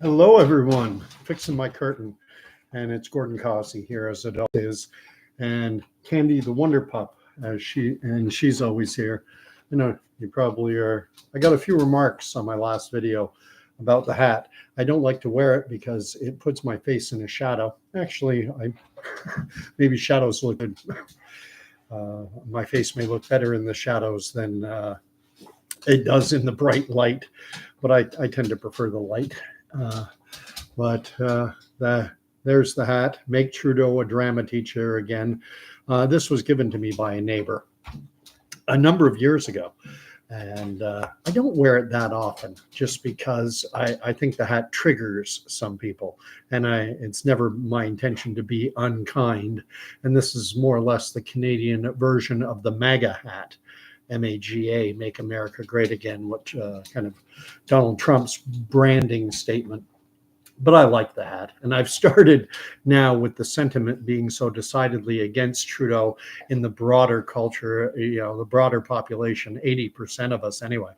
Hello, everyone. Fixing my curtain, and it's Gordon Cossey here, as it always is, and Candy the Wonder Pup, as she's always here. I know you probably are. I got a few remarks on my last video about the hat. I don't like to wear it because it puts my face in a shadow. Actually, maybe shadows look good. My face may look better in the shadows than it does in the bright light, but I tend to prefer the light. There's the hat. Make Trudeau a drama teacher again. This was given to me by a neighbor a number of years ago, and I don't wear it that often just because I think the hat triggers some people, and it's never my intention to be unkind. And this is more or less the Canadian version of the MAGA hat. MAGA, Make America Great Again, which kind of Donald Trump's branding statement. But I like the hat. And I've started now with the sentiment being so decidedly against Trudeau in the broader culture, the broader population, 80% of us anyway,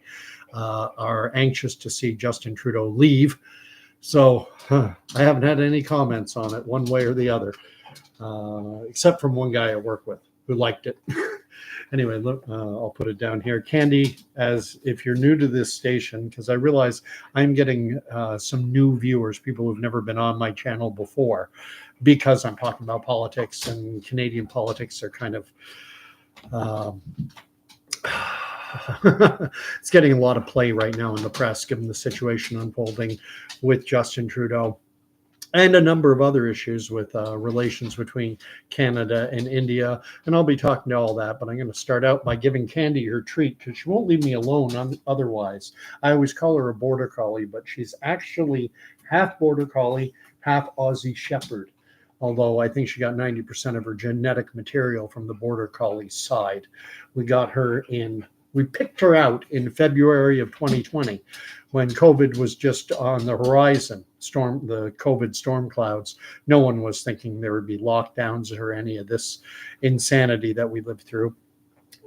are anxious to see Justin Trudeau leave. So I haven't had any comments on it one way or the other, except from one guy I work with who liked it. Anyway, look, I'll put it down here. Candy, as if you're new to this station, because I realize I'm getting some new viewers, people who've never been on my channel before, because I'm talking about politics, and Canadian politics are kind of, it's getting a lot of play right now in the press, given the situation unfolding with Justin Trudeau. And a number of other issues with relations between Canada and India. And I'll be talking to all that, but I'm going to start out by giving Candy her treat because she won't leave me alone otherwise. I always call her a border collie, but she's actually half border collie, half Aussie shepherd. Although I think she got 90% of her genetic material from the border collie side. We picked her out in February of 2020 when COVID was just on the horizon, the COVID storm clouds. No one was thinking there would be lockdowns or any of this insanity that we lived through.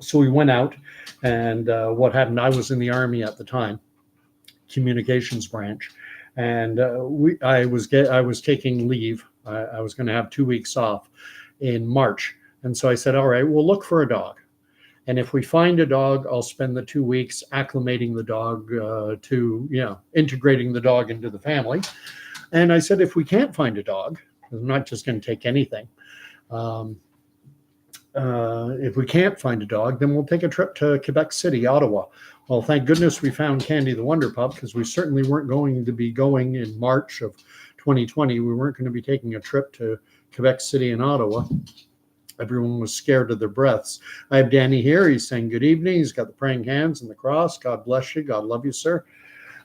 So we went out, and what happened, I was in the Army at the time, communications branch, and I was taking leave. I was going to have 2 weeks off in March. And so I said, all right, we'll look for a dog. And if we find a dog, I'll spend the 2 weeks acclimating the dog to, integrating the dog into the family. And I said, if we can't find a dog, I'm not just going to take anything. If we can't find a dog, then we'll take a trip to Quebec City, Ottawa. Well, thank goodness we found Candy the Wonder Pup, because we certainly weren't going to be going in March of 2020. We weren't going to be taking a trip to Quebec City and Ottawa. Everyone was scared to their breaths. I have Danny here. He's saying good evening. He's got the praying hands and the cross. God bless you. God love you, sir.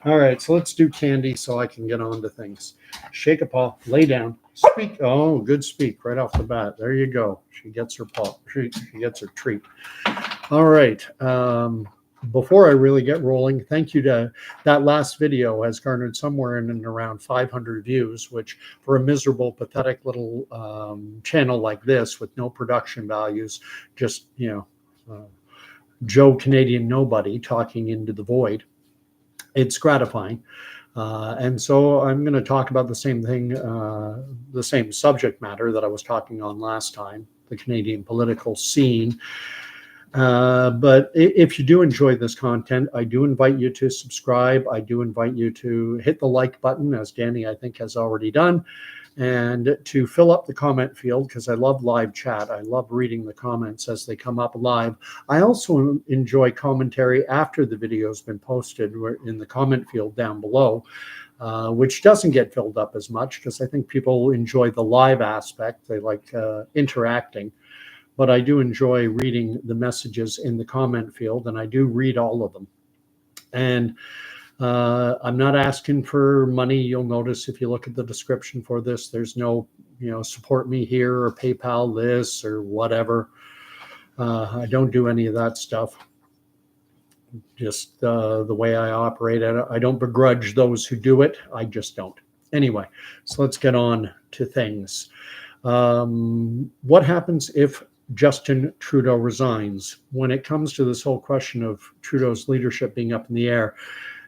All right, so let's do Candy so I can get on to things. Shake a paw. Lay down. Speak. Oh, good speak right off the bat. There you go. She gets her paw. She gets her treat. All right. Before I really get rolling, thank you to that last video has garnered somewhere in and around 500 views, which for a miserable, pathetic little channel like this with no production values, just, Joe Canadian nobody talking into the void, it's gratifying. And so I'm going to talk about the same thing, the same subject matter that I was talking on last time, the Canadian political scene. But if you do enjoy this content, I do invite you to subscribe. I do invite you to hit the like button, as Danny, I think, has already done, and to fill up the comment field, because I love live chat. I love reading the comments as they come up live. I also enjoy commentary after the video has been posted in the comment field down below, which doesn't get filled up as much because I think people enjoy the live aspect. They like interacting. But I do enjoy reading the messages in the comment field, and I do read all of them. And I'm not asking for money. You'll notice if you look at the description for this, there's no, support me here or PayPal this or whatever. I don't do any of that stuff. Just the way I operate. I don't begrudge those who do it. I just don't. Anyway, so let's get on to things. What happens if Justin Trudeau resigns? When it comes to this whole question of Trudeau's leadership being up in the air,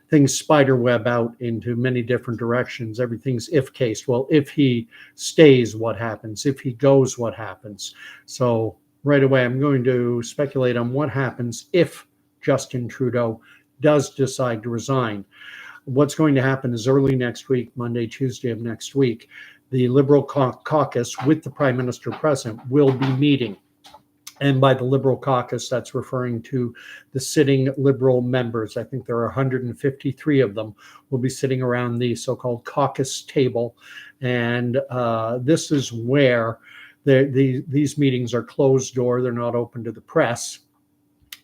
things spiderweb out into many different directions. Everything's if case. Well, if he stays, what happens? If he goes, what happens? So right away, I'm going to speculate on what happens if Justin Trudeau does decide to resign. What's going to happen is early next week, Monday, Tuesday of next week, the Liberal caucus with the Prime Minister present will be meeting. And by the Liberal caucus, that's referring to the sitting Liberal members. I think there are 153 of them will be sitting around the so-called caucus table. And this is where these meetings are closed door. They're not open to the press.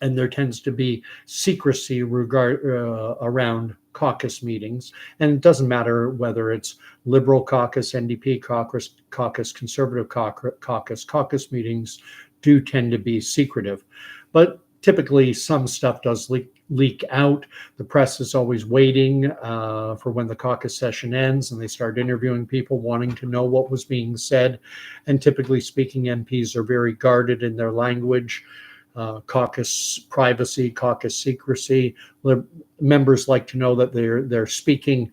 And there tends to be secrecy around caucus meetings. And it doesn't matter whether it's Liberal caucus, NDP caucus, Conservative caucus meetings do tend to be secretive. But typically some stuff does leak out. The press is always waiting for when the caucus session ends and they start interviewing people wanting to know what was being said. And typically speaking, MPs are very guarded in their language. Caucus privacy, caucus secrecy. Members like to know that they're speaking,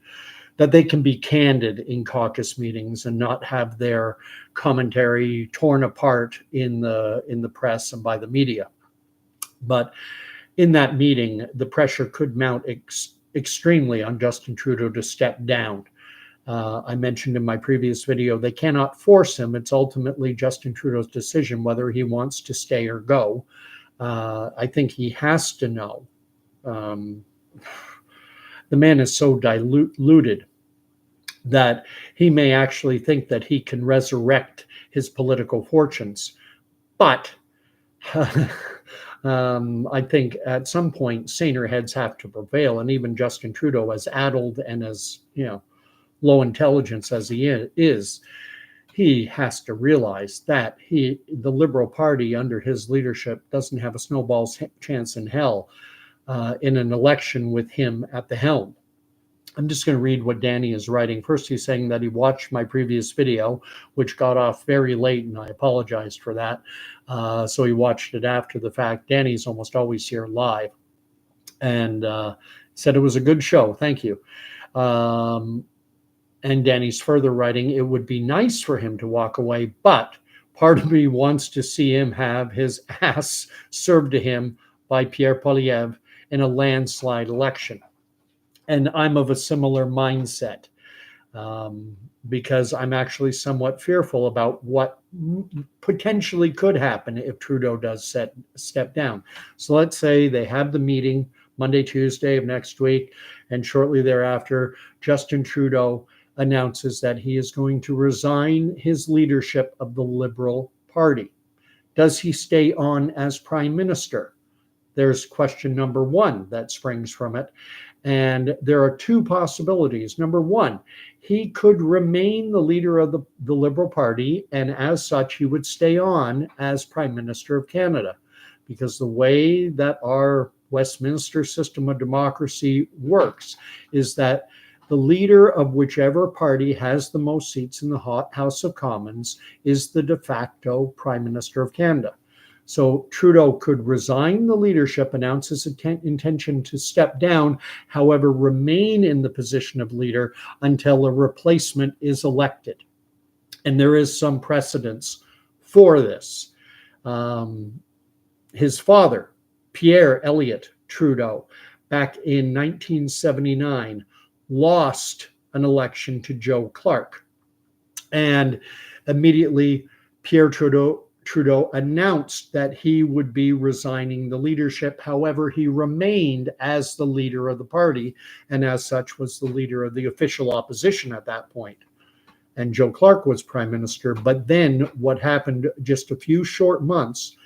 that they can be candid in caucus meetings and not have their commentary torn apart in the press and by the media. But in that meeting, the pressure could mount extremely on Justin Trudeau to step down. I mentioned in my previous video, they cannot force him. It's ultimately Justin Trudeau's decision whether he wants to stay or go. I think he has to know. The man is so diluted that he may actually think that he can resurrect his political fortunes. But I think at some point, saner heads have to prevail. And even Justin Trudeau, as addled and as low intelligence as he is, he has to realize that the Liberal Party under his leadership doesn't have a snowball's chance in hell in an election with him at the helm. I'm just going to read what Danny is writing. First, he's saying that he watched my previous video, which got off very late, and I apologized for that. So he watched it after the fact. Danny's almost always here live, and said it was a good show. Thank you. And Danny's further writing, it would be nice for him to walk away, but part of me wants to see him have his ass served to him by Pierre Poilievre in a landslide election. And I'm of a similar mindset because I'm actually somewhat fearful about what potentially could happen if Trudeau does step down. So let's say they have the meeting Monday, Tuesday of next week, and shortly thereafter, Justin Trudeau announces that he is going to resign his leadership of the Liberal Party. Does he stay on as Prime Minister? There's question number one that springs from it. And there are two possibilities. Number one, he could remain the leader of the Liberal Party, and as such, he would stay on as Prime Minister of Canada. Because the way that our Westminster system of democracy works is that the leader of whichever party has the most seats in the House of Commons is the de facto Prime Minister of Canada. So Trudeau could resign the leadership, announce his intention to step down, however, remain in the position of leader until a replacement is elected. And there is some precedence for this. His father, Pierre Elliott Trudeau, back in 1979, lost an election to Joe Clark. And immediately Pierre Trudeau announced that he would be resigning the leadership. However, he remained as the leader of the party, and as such was the leader of the official opposition at that point. And Joe Clark was Prime Minister. But then what happened just a few short months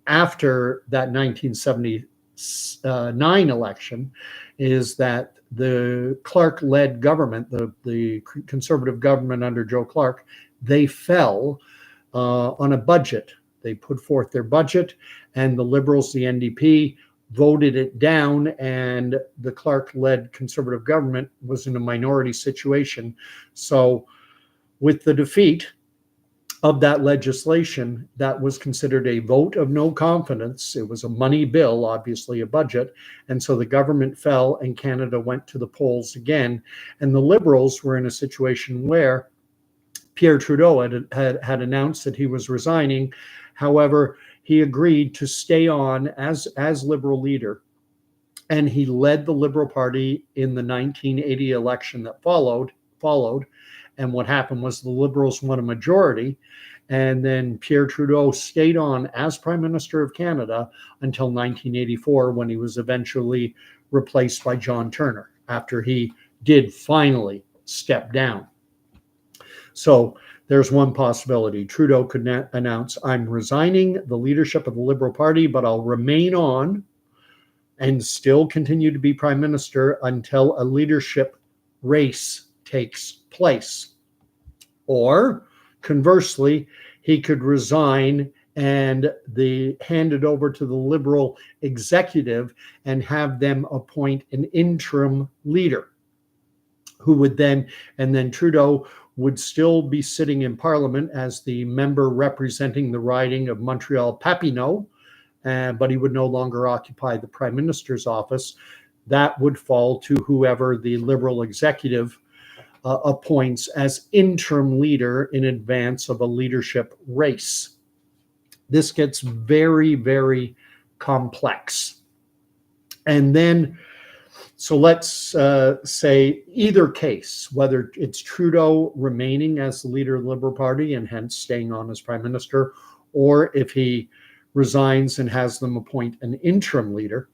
after that 1979 election is that the Clark-led government, the Conservative government under Joe Clark, they fell on a budget. They put forth their budget, and the Liberals, the NDP, voted it down, and the Clark-led Conservative government was in a minority situation. So with the defeat, of that legislation, that was considered a vote of no confidence. It was a money bill, obviously a budget. And so the government fell and Canada went to the polls again. And the Liberals were in a situation where Pierre Trudeau had announced that he was resigning. However, he agreed to stay on as Liberal leader. And he led the Liberal Party in the 1980 election that followed. And what happened was the Liberals won a majority. And then Pierre Trudeau stayed on as Prime Minister of Canada until 1984, when he was eventually replaced by John Turner after he did finally step down. So there's one possibility. Trudeau could announce, I'm resigning the leadership of the Liberal Party, but I'll remain on and still continue to be Prime Minister until a leadership race takes place. Or conversely, he could resign and hand it over to the Liberal executive and have them appoint an interim leader who would then Trudeau would still be sitting in Parliament as the member representing the riding of Montreal-Papineau, but he would no longer occupy the Prime Minister's office. That would fall to whoever the Liberal executive appoints as interim leader in advance of a leadership race. This gets very, very complex. And then, so let's say either case, whether it's Trudeau remaining as the leader of the Liberal Party and hence staying on as Prime Minister, or if he resigns and has them appoint an interim leader,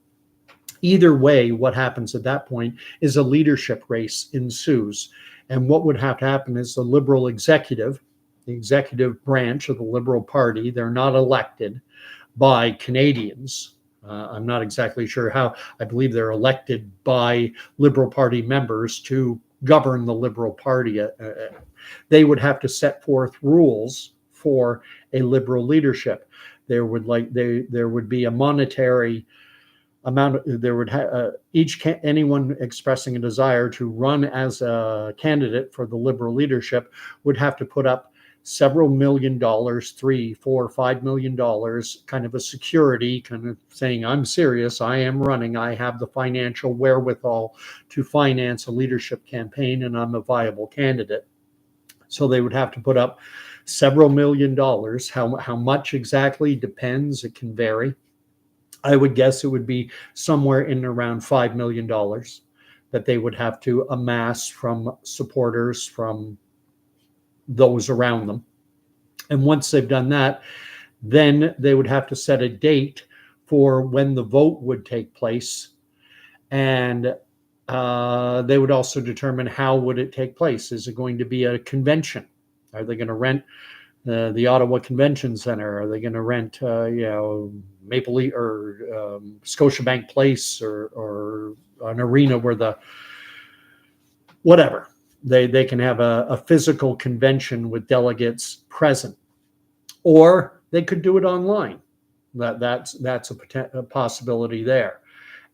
either way, what happens at that point is a leadership race ensues. And what would have to happen is the Liberal executive, the executive branch of the Liberal Party, they're not elected by Canadians. I'm not exactly sure how. I believe they're elected by Liberal Party members to govern the Liberal Party. They would have to set forth rules for a Liberal leadership. There would be a monetary amount. Anyone expressing a desire to run as a candidate for the Liberal leadership would have to put up several $1 million, $3, $4, $5 million, kind of a security, kind of saying, I'm serious, I am running, I have the financial wherewithal to finance a leadership campaign, and I'm a viable candidate. So they would have to put up several $1 million. How much exactly depends, it can vary. I would guess it would be somewhere in around $5 million that they would have to amass from supporters, from those around them. And once they've done that, then they would have to set a date for when the vote would take place. And they would also determine how would it take place. Is it going to be a convention? Are they going to rent the Ottawa Convention Center? Are they going to rent, Maple Leaf or Scotiabank Place or an arena where whatever? They can have a physical convention with delegates present, or they could do it online. That's a possibility there.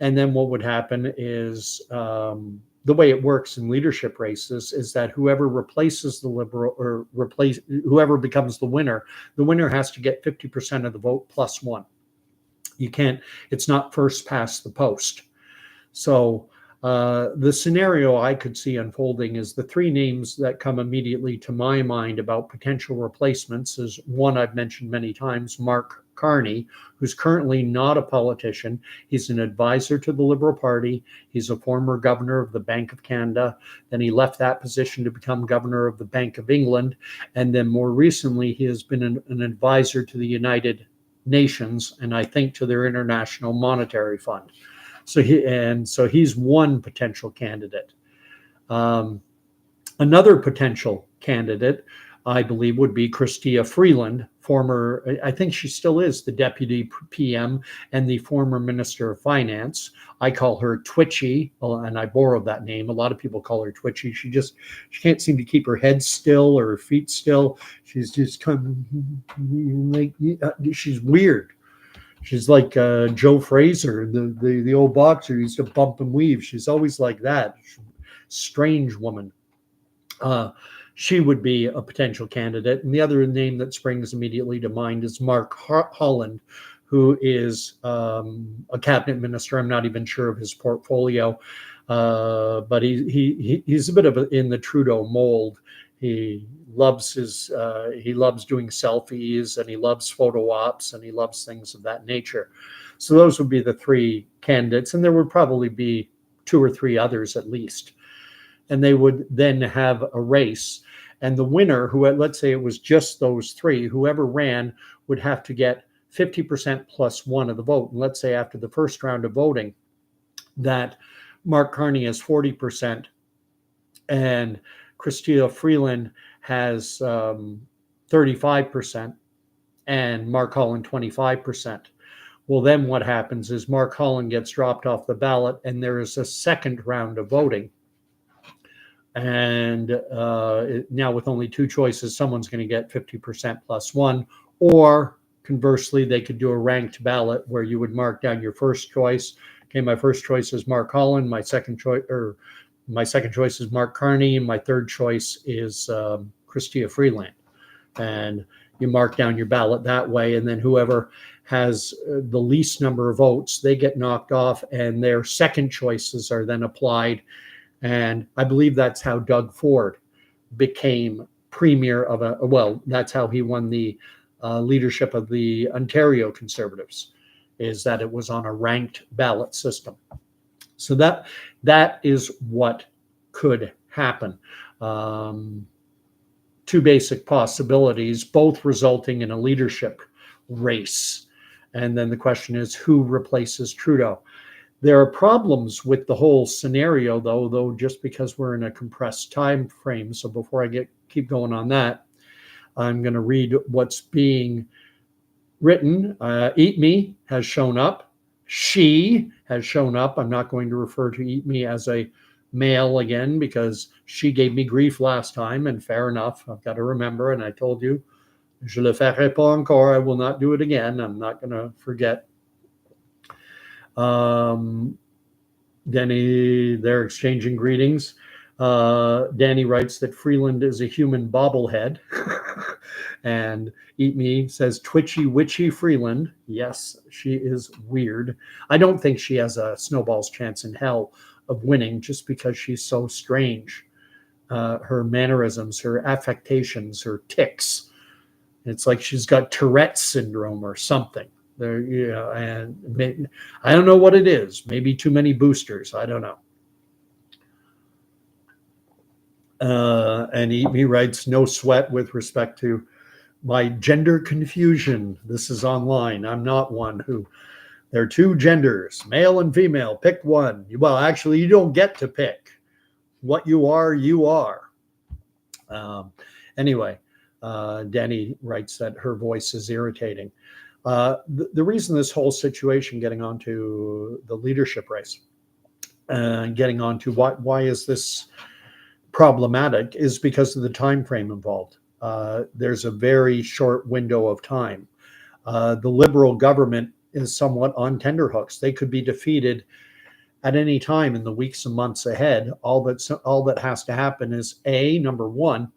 And then what would happen is the way it works in leadership races is that whoever replaces the Liberal or whoever becomes the winner has to get 50% of the vote plus one. You can't. It's not first past the post. So the scenario I could see unfolding is the three names that come immediately to my mind about potential replacements is one I've mentioned many times, Mark Carney, who's currently not a politician. He's an advisor to the Liberal Party. He's a former governor of the Bank of Canada. Then he left that position to become governor of the Bank of England. And then more recently, he has been an advisor to the United Nations, and I think to their International Monetary Fund. So he's one potential candidate. Another potential candidate, I believe, would be Chrystia Freeland, I think she still is the deputy PM and the former Minister of Finance. I call her Twitchy, and I borrowed that name. A lot of people call her Twitchy. She can't seem to keep her head still or her feet still. She's just kind of she's weird. She's like Joe Fraser, the old boxer who used to bump and weave. She's always like that. Strange woman. she would be a potential candidate. And the other name that springs immediately to mind is Mark Holland, who is a cabinet minister. I'm not even sure of his portfolio, but he's a bit of in the Trudeau mold. He loves doing selfies, and he loves photo ops, and he loves things of that nature. So those would be the three candidates, and there would probably be two or three others at least. And they would then have a race. And the winner, who, let's say it was just those three, whoever ran would have to get 50% plus one of the vote. And let's say after the first round of voting that Mark Carney has 40% and Chrystia Freeland has 35% and Mark Holland 25%. Well, then what happens is Mark Holland gets dropped off the ballot and there is a second round of voting. And now with only two choices, someone's going to get 50% plus one, or conversely, they could do a ranked ballot where you would mark down your first choice. Okay, my first choice is Mark Holland. My second choice is Mark Carney. And my third choice is Chrystia Freeland. And you mark down your ballot that way. And then whoever has the least number of votes, they get knocked off, and their second choices are then applied. And I believe that's how Doug Ford became premier of that's how he won the leadership of the Ontario Conservatives, is that it was on a ranked ballot system. So that is what could happen. Two basic possibilities, both resulting in a leadership race. And then the question is, who replaces Trudeau? There are problems with the whole scenario, though just because we're in a compressed time frame. So before I keep going on that, I'm going to read what's being written. Eat Me has shown up. She has shown up. I'm not going to refer to Eat Me as a male again because she gave me grief last time, and fair enough. I've got to remember, and I told you, je le ferai pas encore. I will not do it again. I'm not going to forget. Danny, they're exchanging greetings. Danny writes that Freeland is a human bobblehead. And Eat Me says twitchy witchy Freeland. Yes, she is weird. I don't think she has a snowball's chance in hell of winning just because she's so strange. Her mannerisms, her affectations, her tics. It's like she's got Tourette's syndrome or something. There, and maybe, I don't know what it is. Maybe too many boosters. I don't know. And Eat Me writes, no sweat with respect to my gender confusion. This is online. I'm not one who. There are two genders, male and female. Pick one. Well, actually, you don't get to pick. What you are, you are. Anyway, Danny writes that her voice is irritating. The reason this whole situation, getting onto the leadership race, getting onto why is this problematic, is because of the time frame involved. There's a very short window of time. The Liberal government is somewhat on tenterhooks. They could be defeated at any time in the weeks and months ahead. All that has to happen is number one,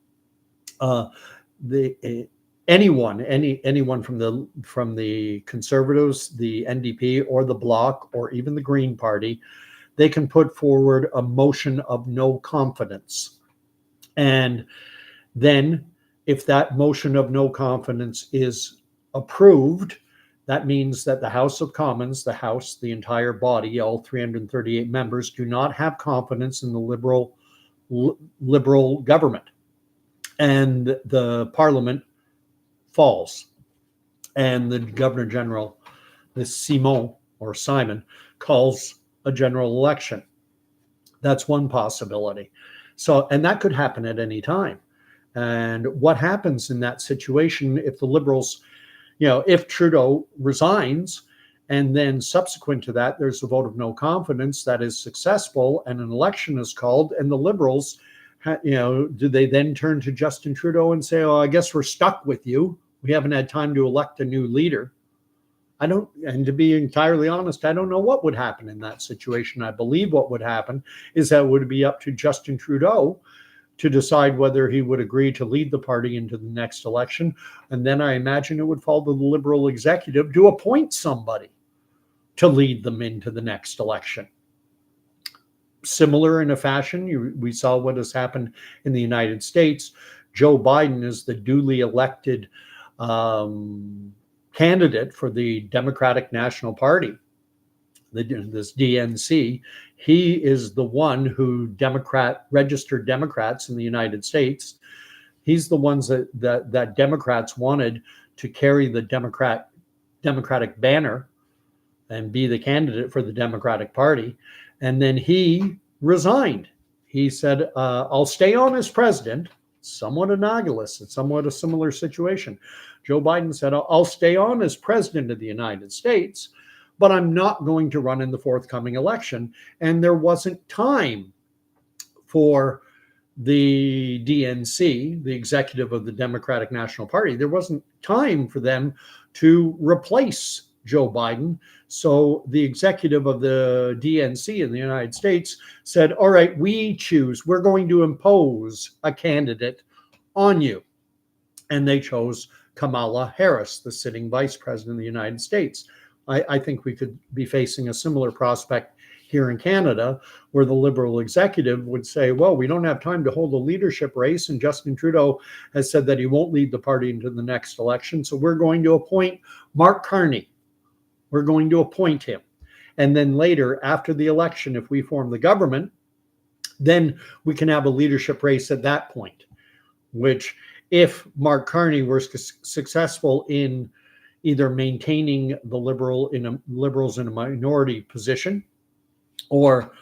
anyone from the Conservatives, the NDP, or the Bloc, or even the Green Party, they can put forward a motion of no confidence. And then if that motion of no confidence is approved, that means that the House of Commons, the entire body, all 338 members, do not have confidence in the Liberal government. And the Parliament falls. And the Governor General, Simon, calls a general election. That's one possibility. So, and that could happen at any time. And what happens in that situation if the Liberals, if Trudeau resigns, and then subsequent to that, there's a vote of no confidence that is successful and an election is called, and the Liberals, do they then turn to Justin Trudeau and say, oh, I guess we're stuck with you. We haven't had time to elect a new leader. And to be entirely honest, I don't know what would happen in that situation. I believe what would happen is that it would be up to Justin Trudeau to decide whether he would agree to lead the party into the next election. And then I imagine it would fall to the Liberal executive to appoint somebody to lead them into the next election. Similar in a fashion, we saw what has happened in the United States. Joe Biden is the duly elected candidate for the Democratic National Party, this DNC. He is the one who registered Democrats in the United States. He's the ones that Democrats wanted to carry the Democratic banner and be the candidate for the Democratic Party. And then he resigned. He said, I'll stay on as president. Somewhat analogous. It's somewhat a similar situation. Joe Biden said, I'll stay on as president of the United States, but I'm not going to run in the forthcoming election. And there wasn't time for the DNC, the executive of the Democratic National Party, there wasn't time for them to replace Joe Biden. So the executive of the DNC in the United States said, all right, we're going to impose a candidate on you. And they chose Kamala Harris, the sitting vice president of the United States. I think we could be facing a similar prospect here in Canada, where the Liberal executive would say, well, we don't have time to hold a leadership race, and Justin Trudeau has said that he won't lead the party into the next election, so we're going to appoint Mark Carney. We're going to appoint him. And then later, after the election, if we form the government, then we can have a leadership race at that point, which if Mark Carney were successful in either maintaining the Liberals in a minority position, or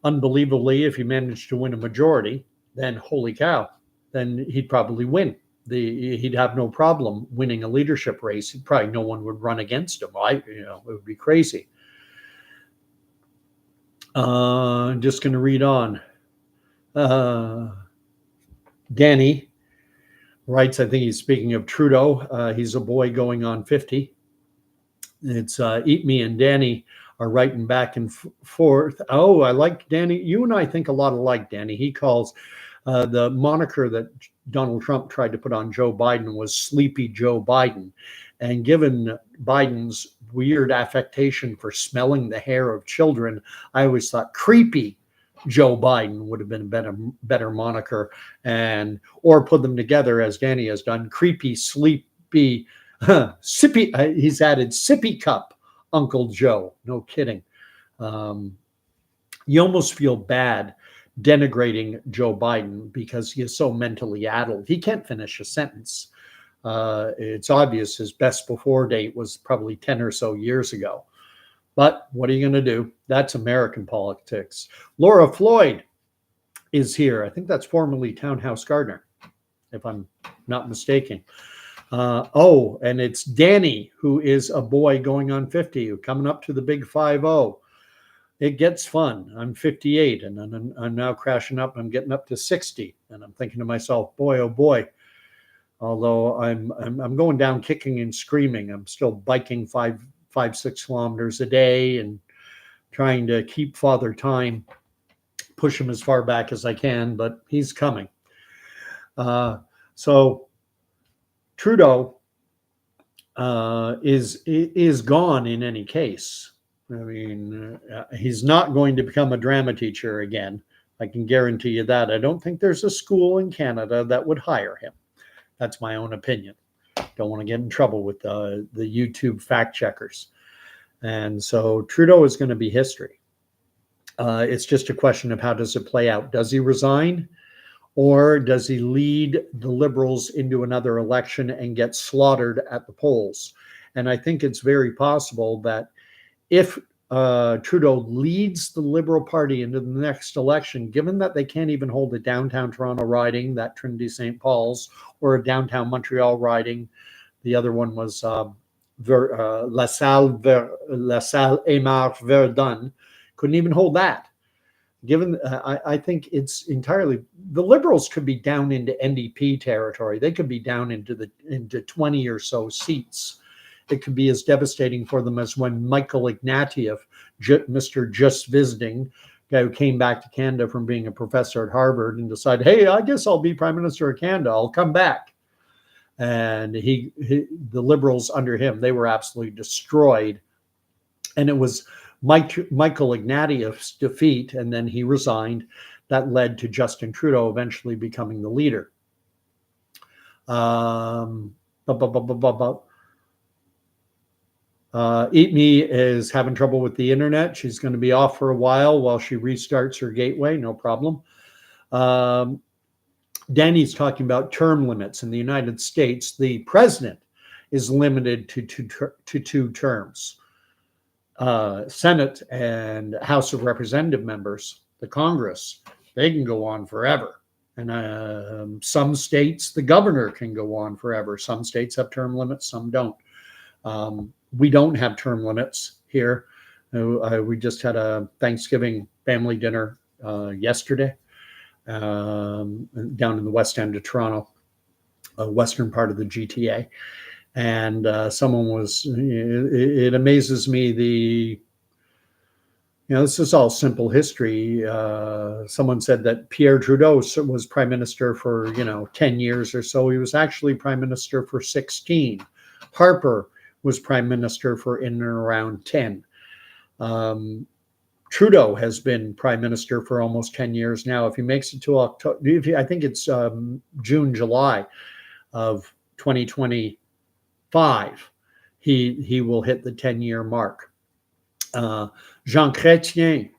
unbelievably, if he managed to win a majority, then holy cow, then he'd probably win. He'd have no problem winning a leadership race. Probably no one would run against him. It would be crazy. Just going to read on. Danny writes, I think he's speaking of Trudeau. He's a boy going on 50. It's Eat Me and Danny are writing back and forth. Oh, I like Danny. You and I think a lot alike, Danny. He calls the moniker that Donald Trump tried to put on Joe Biden was Sleepy Joe Biden. And given Biden's weird affectation for smelling the hair of children, I always thought Creepy Joe Biden would have been a better moniker, or put them together as Danny has done. Creepy, Sleepy, Sippy. He's added Sippy Cup Uncle Joe. No kidding. You almost feel bad denigrating Joe Biden because he is so mentally addled. He can't finish a sentence. It's obvious his best before date was probably 10 or so years ago. But what are you going to do? That's American politics. Laura Floyd is here. I think that's formerly Townhouse Gardner, if I'm not mistaken. And it's Danny, who is a boy going on 50, coming up to the big 5-0. It gets fun. I'm 58, and I'm now crashing up. I'm getting up to 60, and I'm thinking to myself, boy, oh boy. Although I'm going down kicking and screaming, I'm still biking 5-6 kilometers a day and trying to keep Father Time, push him as far back as I can, but he's coming. So Trudeau is gone in any case. I mean, he's not going to become a drama teacher again. I can guarantee you that. I don't think there's a school in Canada that would hire him. That's my own opinion. Don't want to get in trouble with the YouTube fact checkers. And so Trudeau is going to be history. It's just a question of how does it play out? Does he resign, or does he lead the Liberals into another election and get slaughtered at the polls? And I think it's very possible that if Trudeau leads the Liberal Party into the next election, given that they can't even hold a downtown Toronto riding, that Trinity St. Paul's, or a downtown Montreal riding, the other one was La Salle Aymar Verdun, couldn't even hold that. Given, I think it's entirely, the Liberals could be down into NDP territory. They could be down into 20 or so seats. It could be as devastating for them as when Michael Ignatieff, Mr. Just Visiting, guy who came back to Canada from being a professor at Harvard and decided, hey, I guess I'll be Prime Minister of Canada. I'll come back. And the Liberals under him, they were absolutely destroyed. And it was Michael Ignatieff's defeat, and then he resigned. That led to Justin Trudeau eventually becoming the leader. Eat Me is having trouble with the internet. She's going to be off for a while she restarts her gateway. No problem. Danny's talking about term limits in the United States. The president is limited to two terms. Senate and House of Representative members, the Congress, they can go on forever. And some states, the governor can go on forever. Some states have term limits, some don't. We don't have term limits here. We just had a Thanksgiving family dinner yesterday down in the west end of Toronto, western part of the GTA. And someone was, it amazes me, this is all simple history. Someone said that Pierre Trudeau was prime minister for, 10 years or so. He was actually prime minister for 16. Harper was prime minister for in and around 10. Trudeau has been prime minister for almost 10 years now. If he makes it to October, I think it's June, July of 2025, he will hit the 10-year mark. Jean Chrétien,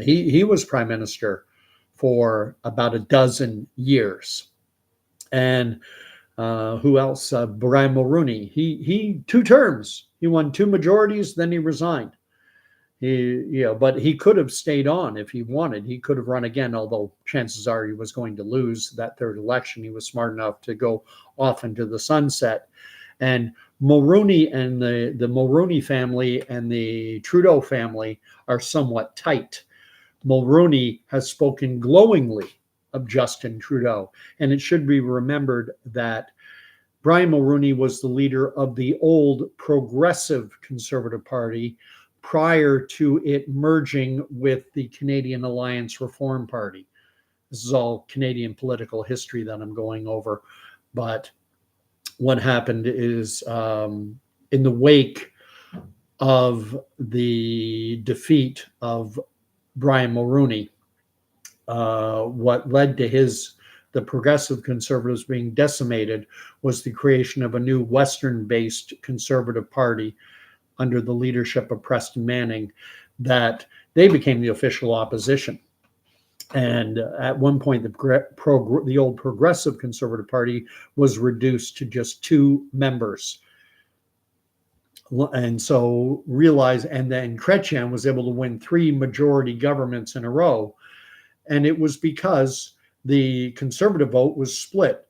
he was prime minister for about a dozen years. And who else? Brian Mulroney. He 2 terms. He won 2 majorities, then he resigned. But he could have stayed on if he wanted. He could have run again, although chances are he was going to lose that third election. He was smart enough to go off into the sunset. And Mulroney and the Mulroney family and the Trudeau family are somewhat tight. Mulroney has spoken glowingly of Justin Trudeau. And it should be remembered that Brian Mulroney was the leader of the old Progressive Conservative Party prior to it merging with the Canadian Alliance Reform Party. This is all Canadian political history that I'm going over. But what happened is in the wake of the defeat of Brian Mulroney, what led to the Progressive Conservatives being decimated was the creation of a new Western-based Conservative Party under the leadership of Preston Manning, that they became the official opposition. And at one point, the old Progressive Conservative Party was reduced to just 2 members. And so and then Chrétien was able to win 3 majority governments in a row. And it was because the conservative vote was split.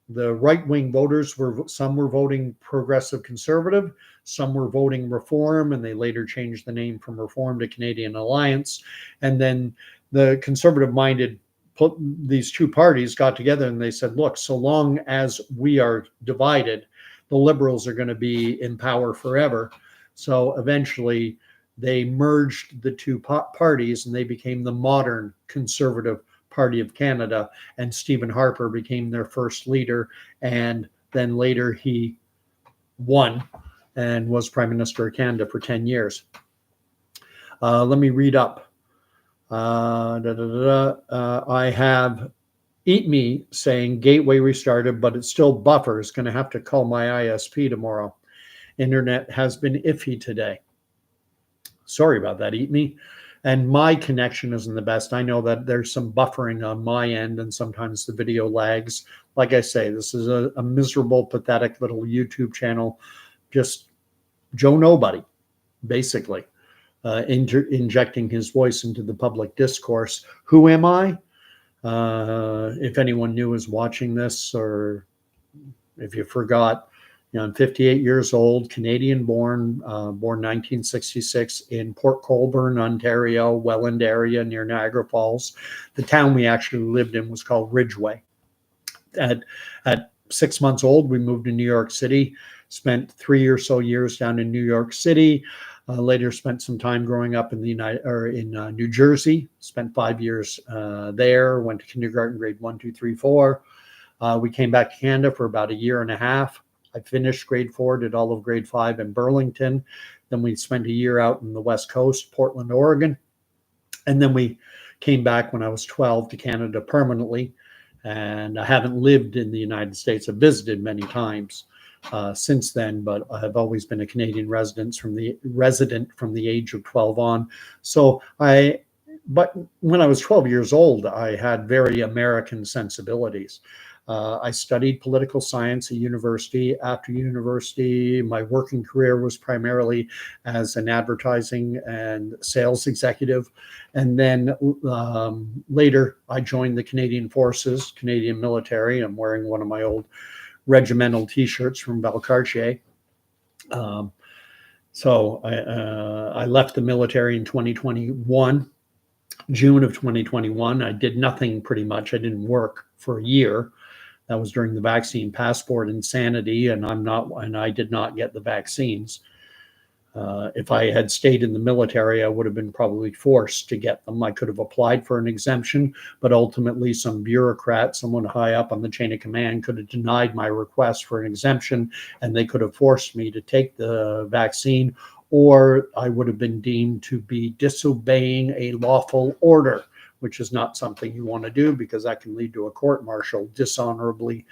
The right-wing voters some were voting Progressive Conservative, some were voting Reform, and they later changed the name from Reform to Canadian Alliance. And then the conservative-minded, these 2 parties got together and they said, look, so long as we are divided, the Liberals are going to be in power forever. So eventually they merged the 2 parties and they became the modern Conservative Party of Canada, and Stephen Harper became their first leader, and then later he won and was Prime Minister of Canada for 10 years. Let me read up. I have Eat Me saying gateway restarted, but it still buffers. Going to have to call my ISP tomorrow. Internet has been iffy today. Sorry about that, Eat Me. And my connection isn't the best. I know that there's some buffering on my end, and sometimes the video lags. Like I say, this is a miserable, pathetic little YouTube channel. Just Joe Nobody, basically, injecting his voice into the public discourse. Who am I? If anyone new is watching this, or if you forgot, I'm 58 years old, Canadian born 1966 in Port Colborne, Ontario, Welland area near Niagara Falls. The town we actually lived in was called Ridgeway. At 6 months old, we moved to New York City, spent 3 or so years down in New York City. Later spent some time growing up in New Jersey. Spent 5 years there. Went to kindergarten, grade 1, 2, 3, 4. We came back to Canada for about a year and a half. I finished grade 4, did all of grade 5 in Burlington. Then we spent a year out in the West Coast, Portland, Oregon. And then we came back when I was 12 to Canada permanently. And I haven't lived in the United States. I've visited many times since then, but I have always been a Canadian resident from the age of 12 on. But when I was 12 years old, I had very American sensibilities. I studied political science at university. After university, my working career was primarily as an advertising and sales executive. And then later, I joined the Canadian Forces, Canadian military. I'm wearing one of my old regimental T-shirts from Valcartier. So I left the military in 2021. June of 2021, I did nothing pretty much. I didn't work for a year. That was during the vaccine passport insanity, and I did not get the vaccines. If I had stayed in the military, I would have been probably forced to get them. I could have applied for an exemption, but ultimately some bureaucrat, someone high up on the chain of command, could have denied my request for an exemption, and they could have forced me to take the vaccine, or I would have been deemed to be disobeying a lawful order, which is not something you want to do because that can lead to a court-martial, dishonorably,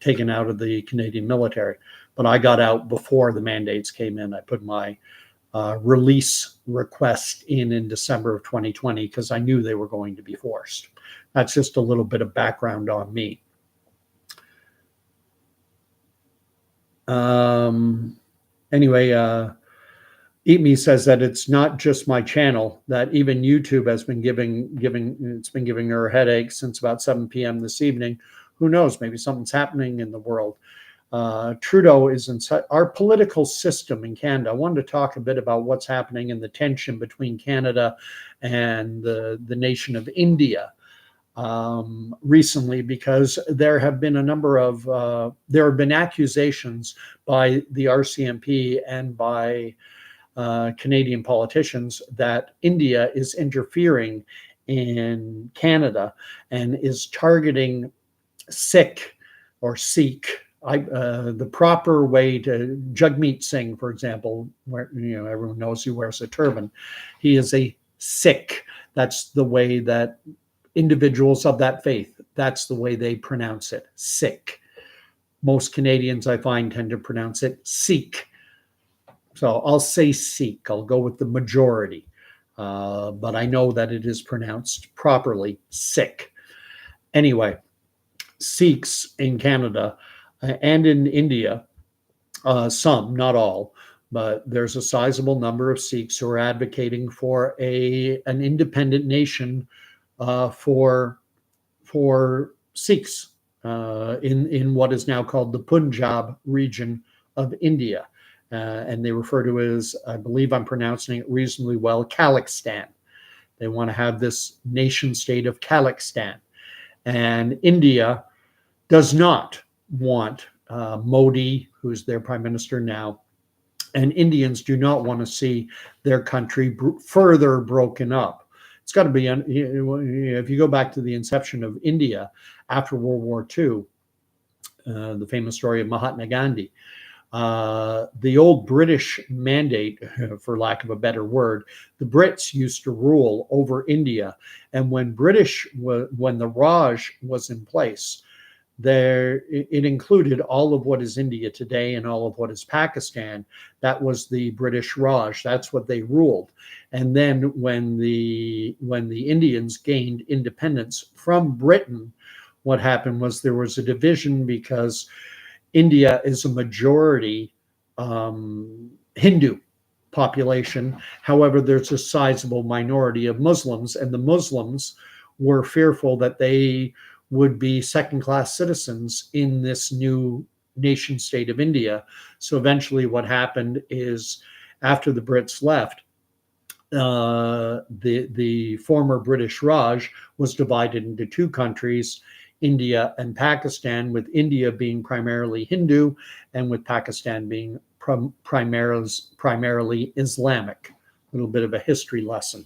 taken out of the Canadian military. But I got out before the mandates came in. I put my release request in December of 2020 because I knew they were going to be forced. That's just a little bit of background on me. Anyway, Eat Me says that it's not just my channel, that even YouTube has been giving her a headache since about 7 p.m. this evening. Who knows? Maybe something's happening in the world. Trudeau is inside our political system in Canada. I wanted to talk a bit about what's happening in the tension between Canada and the nation of India recently, because there have been accusations by the RCMP and by Canadian politicians that India is interfering in Canada and is targeting Sikh. The proper way to Jagmeet Singh, for example, where everyone knows he wears a turban. He is a Sikh. That's the way that individuals of that faith, that's the way they pronounce it, Sikh. Most Canadians, I find, tend to pronounce it Sikh. So I'll say Sikh. I'll go with the majority. But I know that it is pronounced properly Sikh. Anyway, Sikhs in Canada and in India, some, not all, but there's a sizable number of Sikhs who are advocating for an independent nation for Sikhs in what is now called the Punjab region of India. And they refer to it as, I believe I'm pronouncing it reasonably well, Khalistan. They want to have this nation state of Khalistan. And India does not want Modi, who's their prime minister now, and Indians do not want to see their country further broken up. It's got to be, if you go back to the inception of India after World War II, the famous story of Mahatma Gandhi, the old British mandate, for lack of a better word, the Brits used to rule over India. And when the Raj was in place, it included all of what is India today and all of what is Pakistan. That was the British Raj. That's what they ruled. And then when the Indians gained independence from Britain, what happened was there was a division because India is a majority Hindu population. However, there's a sizable minority of Muslims, and the Muslims were fearful that they would be second-class citizens in this new nation state of India. So eventually what happened is, after the Brits left, the former British Raj was divided into two countries, India and Pakistan, with India being primarily Hindu and with Pakistan being primarily Islamic. A little bit of a history lesson.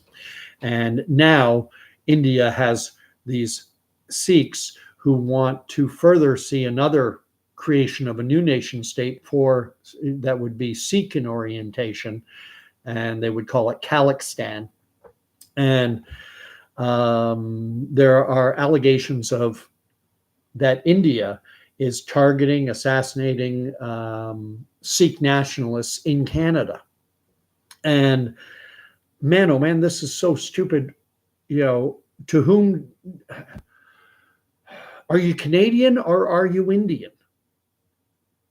And now India has these Sikhs who want to further see another creation of a new nation state that would be Sikh in orientation, and they would call it Khalistan. And there are allegations of that India is targeting, assassinating Sikh nationalists in Canada. And man, oh man, this is so stupid. To whom are you, Canadian or are you Indian?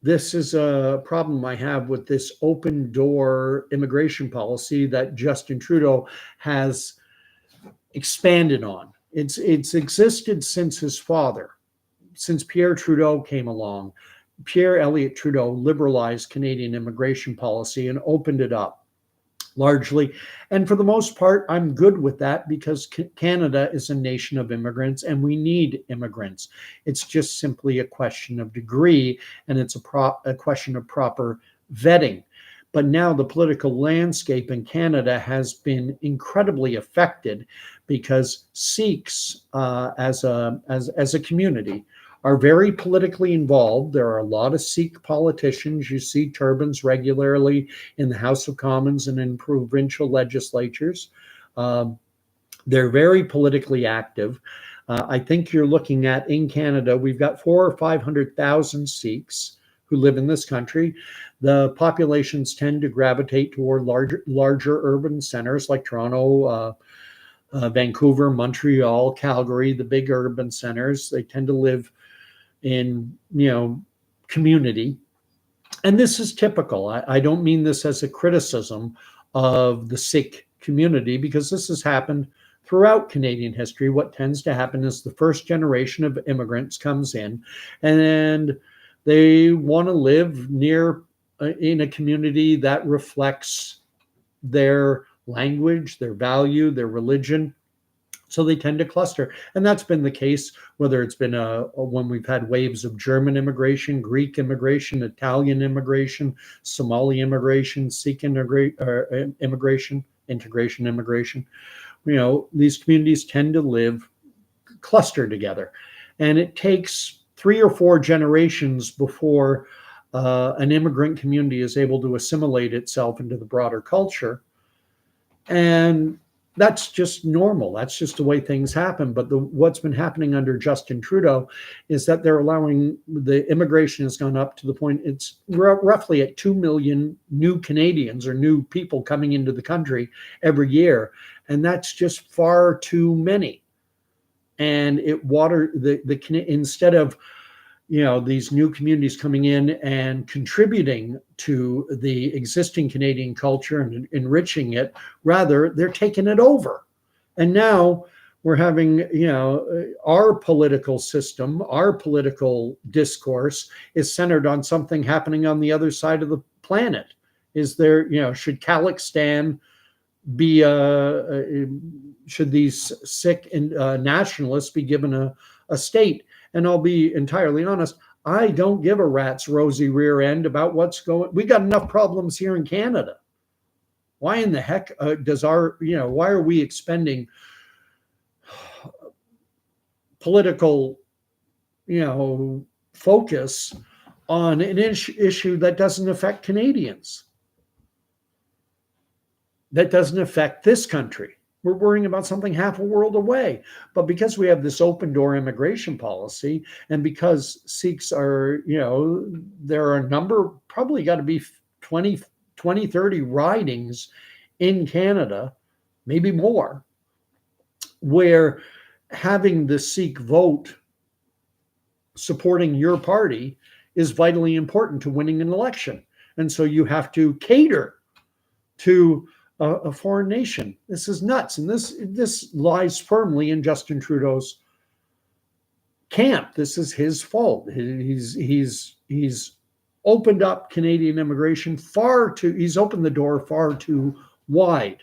This is a problem I have with this open door immigration policy that Justin Trudeau has expanded on. It's existed since his father, since Pierre Trudeau came along. Pierre Elliott Trudeau liberalized Canadian immigration policy and opened it up largely. And for the most part, I'm good with that because Canada is a nation of immigrants and we need immigrants. It's just simply a question of degree, and it's a question of proper vetting. But now the political landscape in Canada has been incredibly affected because Sikhs as a community are very politically involved. There are a lot of Sikh politicians. You see turbans regularly in the House of Commons and in provincial legislatures. They're very politically active. I think you're looking at, in Canada, we've got 400,000 or 500,000 Sikhs who live in this country. The populations tend to gravitate toward larger urban centers like Toronto, Vancouver, Montreal, Calgary, the big urban centers. They tend to live in community, and this is typical. I don't mean this as a criticism of the Sikh community, because this has happened throughout Canadian history. What tends to happen is the first generation of immigrants comes in, and they want to live in a community that reflects their language, their value, their religion. So they tend to cluster. And that's been the case, whether it's been when we've had waves of German immigration, Greek immigration, Italian immigration, Somali immigration, Sikh immigration, integration immigration. These communities tend to live clustered together. And it takes 3 or 4 generations before an immigrant community is able to assimilate itself into the broader culture. And that's just normal. That's just the way things happen. But what's been happening under Justin Trudeau is that they're allowing, the immigration has gone up to the point it's roughly at 2 million new Canadians or new people coming into the country every year. And that's just far too many. And instead of these new communities coming in and contributing to the existing Canadian culture and enriching it, rather they're taking it over. And now we're having, our political system, our political discourse is centered on something happening on the other side of the planet. Should Khalistan be, should these Sikh nationalists be given a state? And I'll be entirely honest, I don't give a rat's rosy rear end about what's going. We got enough problems here in Canada. Why in the heck why are we expending political, focus on an issue that doesn't affect Canadians? That doesn't affect this country. We're worrying about something half a world away. But because we have this open door immigration policy, and because Sikhs are, there are a number, probably got to be 20, 30 ridings in Canada, maybe more, where having the Sikh vote supporting your party is vitally important to winning an election. And so you have to cater to a foreign nation. This is nuts. And this lies firmly in Justin Trudeau's camp. This is his fault. He's opened up Canadian immigration he's opened the door far too wide.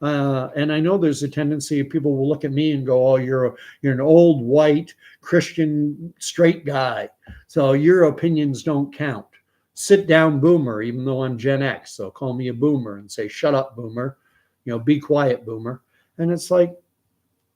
And I know there's a tendency of people will look at me and go, "Oh, you're an old white Christian straight guy, so your opinions don't count." sit down boomer, even though I'm Gen X. They'll call me a boomer and say, shut up, boomer, be quiet, boomer. And it's like,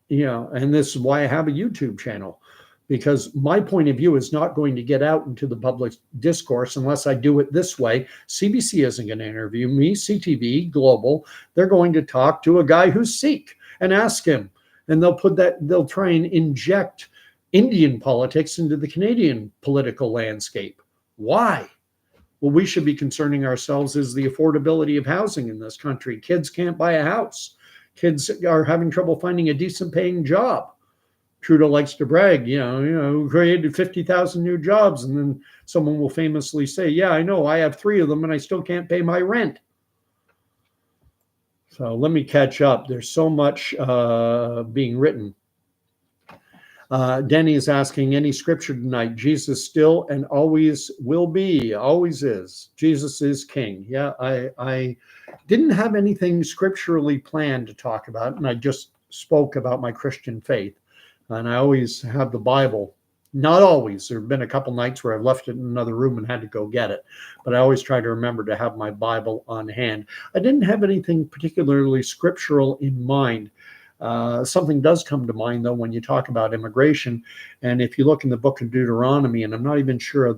and this is why I have a YouTube channel, because my point of view is not going to get out into the public discourse unless I do it this way. CBC isn't going to interview me. CTV, Global, they're going to talk to a guy who's Sikh and ask him. And they'll try and inject Indian politics into the Canadian political landscape. Why? Well, we should be concerning ourselves is the affordability of housing in this country. Kids can't buy a house. Kids are having trouble finding a decent paying job. Trudeau likes to brag, created 50,000 new jobs. And then someone will famously say, yeah, I know, I have 3 of them and I still can't pay my rent. So let me catch up. There's so much being written. Denny is asking, any scripture tonight? Jesus still and always will be, always is. Jesus is king. Yeah, I didn't have anything scripturally planned to talk about, and I just spoke about my Christian faith. And I always have the Bible. Not always. There have been a couple nights where I've left it in another room and had to go get it. But I always try to remember to have my Bible on hand. I didn't have anything particularly scriptural in mind. Something does come to mind, though, when you talk about immigration. And if you look in the book of Deuteronomy, and I'm not even sure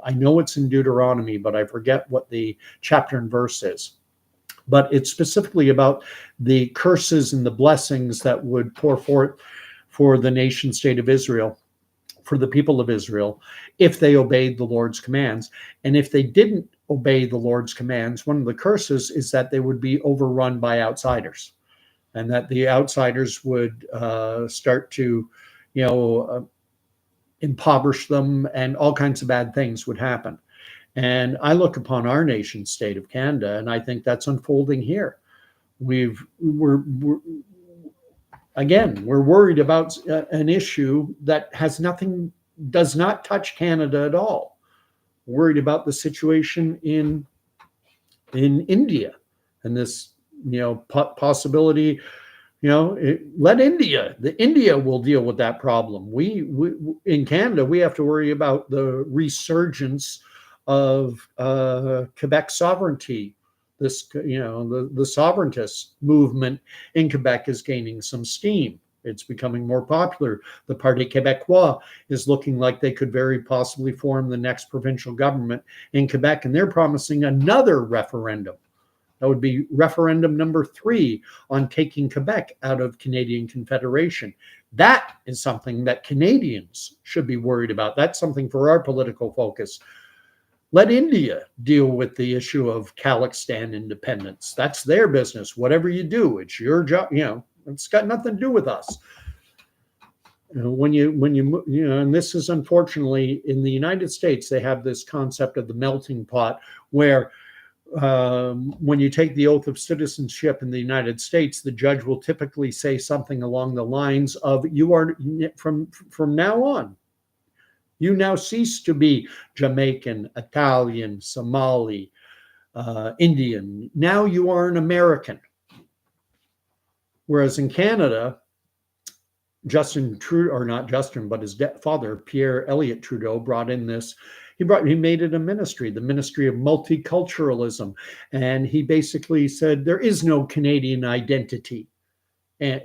I know it's in Deuteronomy, but I forget what the chapter and verse is. But it's specifically about the curses and the blessings that would pour forth for the nation state of Israel, for the people of Israel, if they obeyed the Lord's commands. And if they didn't obey the Lord's commands, one of the curses is that they would be overrun by outsiders. And that the outsiders would start to, impoverish them, and all kinds of bad things would happen. And I look upon our nation state of Canada, and I think that's unfolding here. We're worried about an issue that does not touch Canada at all. Worried about the situation in India and this possibility, let India will deal with that problem. We in Canada, we have to worry about the resurgence of Quebec sovereignty. This, the sovereigntist movement in Quebec is gaining some steam. It's becoming more popular. The Parti Québécois is looking like they could very possibly form the next provincial government in Quebec, and they're promising another referendum. That would be referendum number 3 on taking Quebec out of Canadian Confederation. That is something that Canadians should be worried about. That's something for our political focus. Let India deal with the issue of Khalistan independence. That's their business. Whatever you do, it's your job. It's got nothing to do with us. And this is unfortunately in the United States, they have this concept of the melting pot where when you take the oath of citizenship in the United States, the judge will typically say something along the lines of, you are from now on, you now cease to be Jamaican, Italian, Somali, Indian. Now you are an American. Whereas in Canada, Justin Trudeau, or not Justin, but his father, Pierre Elliott Trudeau, brought in this. He made it a ministry, the Ministry of Multiculturalism. And he basically said, there is no Canadian identity. And,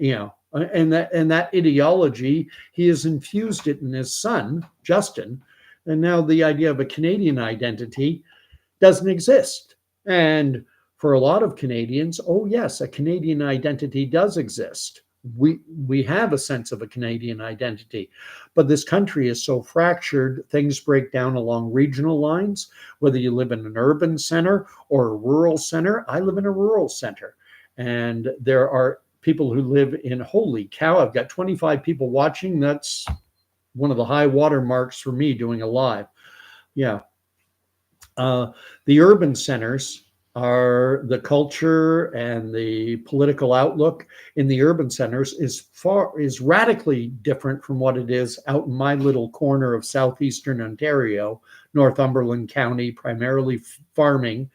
and that ideology, he has infused it in his son, Justin. And now the idea of a Canadian identity doesn't exist. And for a lot of Canadians, oh yes, a Canadian identity does exist. We have a sense of a Canadian identity, but this country is so fractured, things break down along regional lines, whether you live in an urban center or a rural center. I live in a rural center, and there are people who live in, holy cow, I've got 25 people watching. That's one of the high water marks for me doing a live. Yeah. The urban centers are the culture and the political outlook in the urban centers is radically different from what it is out in my little corner of southeastern Ontario, Northumberland County, primarily farming.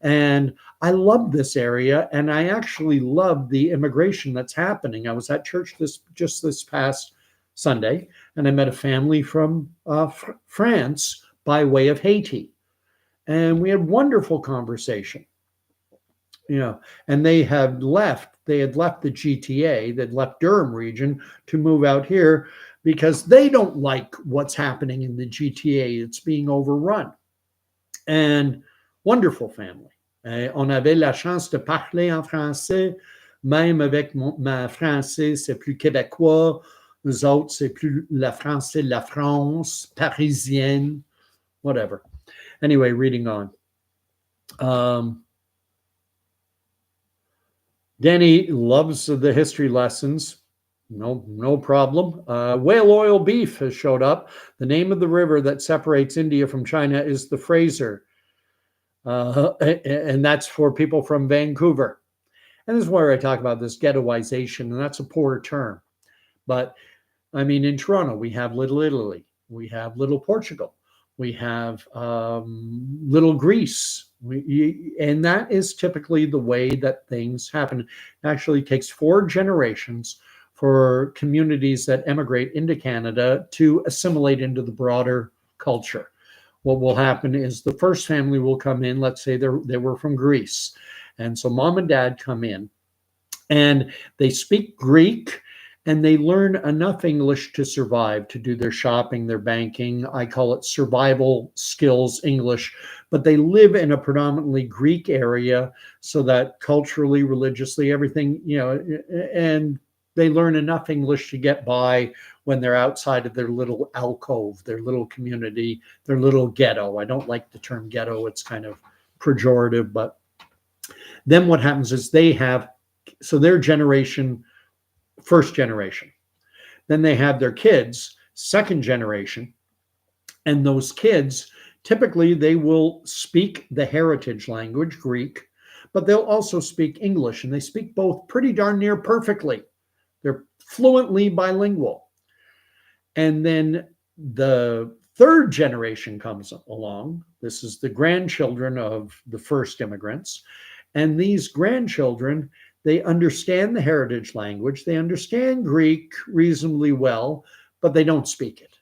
And I love this area, and I actually love the immigration that's happening. I was at church just this past Sunday, and I met a family from France by way of Haiti. And we had wonderful conversation, and they had left the GTA, they'd left Durham region to move out here because they don't like what's happening in the GTA. It's being overrun. And wonderful family. On avait la chance de parler en français, même avec ma français, c'est plus québécois. Nous autres, c'est plus la français, la France, parisienne, whatever. Anyway, reading on. Danny loves the history lessons. No problem. Whale oil beef has showed up. The name of the river that separates India from China is the Fraser. And that's for people from Vancouver. And this is where I talk about this ghettoization, and that's a poor term. But I mean, in Toronto, we have Little Italy, we have Little Portugal, we have Little Greece. And that is typically the way that things happen. It actually takes 4 generations for communities that emigrate into Canada to assimilate into the broader culture. What will happen is the first family will come in, let's say they were from Greece. And so mom and dad come in and they speak Greek and they learn enough English to survive, to do their shopping, their banking. I call it survival skills English, but they live in a predominantly Greek area so that culturally, religiously, everything, and they learn enough English to get by when they're outside of their little alcove, their little community, their little ghetto. I don't like the term ghetto. It's kind of pejorative, but then what happens is their generation, first generation. Then they have their kids, second generation. And those kids, typically they will speak the heritage language, Greek, but they'll also speak English, and they speak both pretty darn near perfectly. They're fluently bilingual. And then the third generation comes along. This is the grandchildren of the first immigrants. And these grandchildren, they understand the heritage language. They understand Greek reasonably well, but they don't speak it.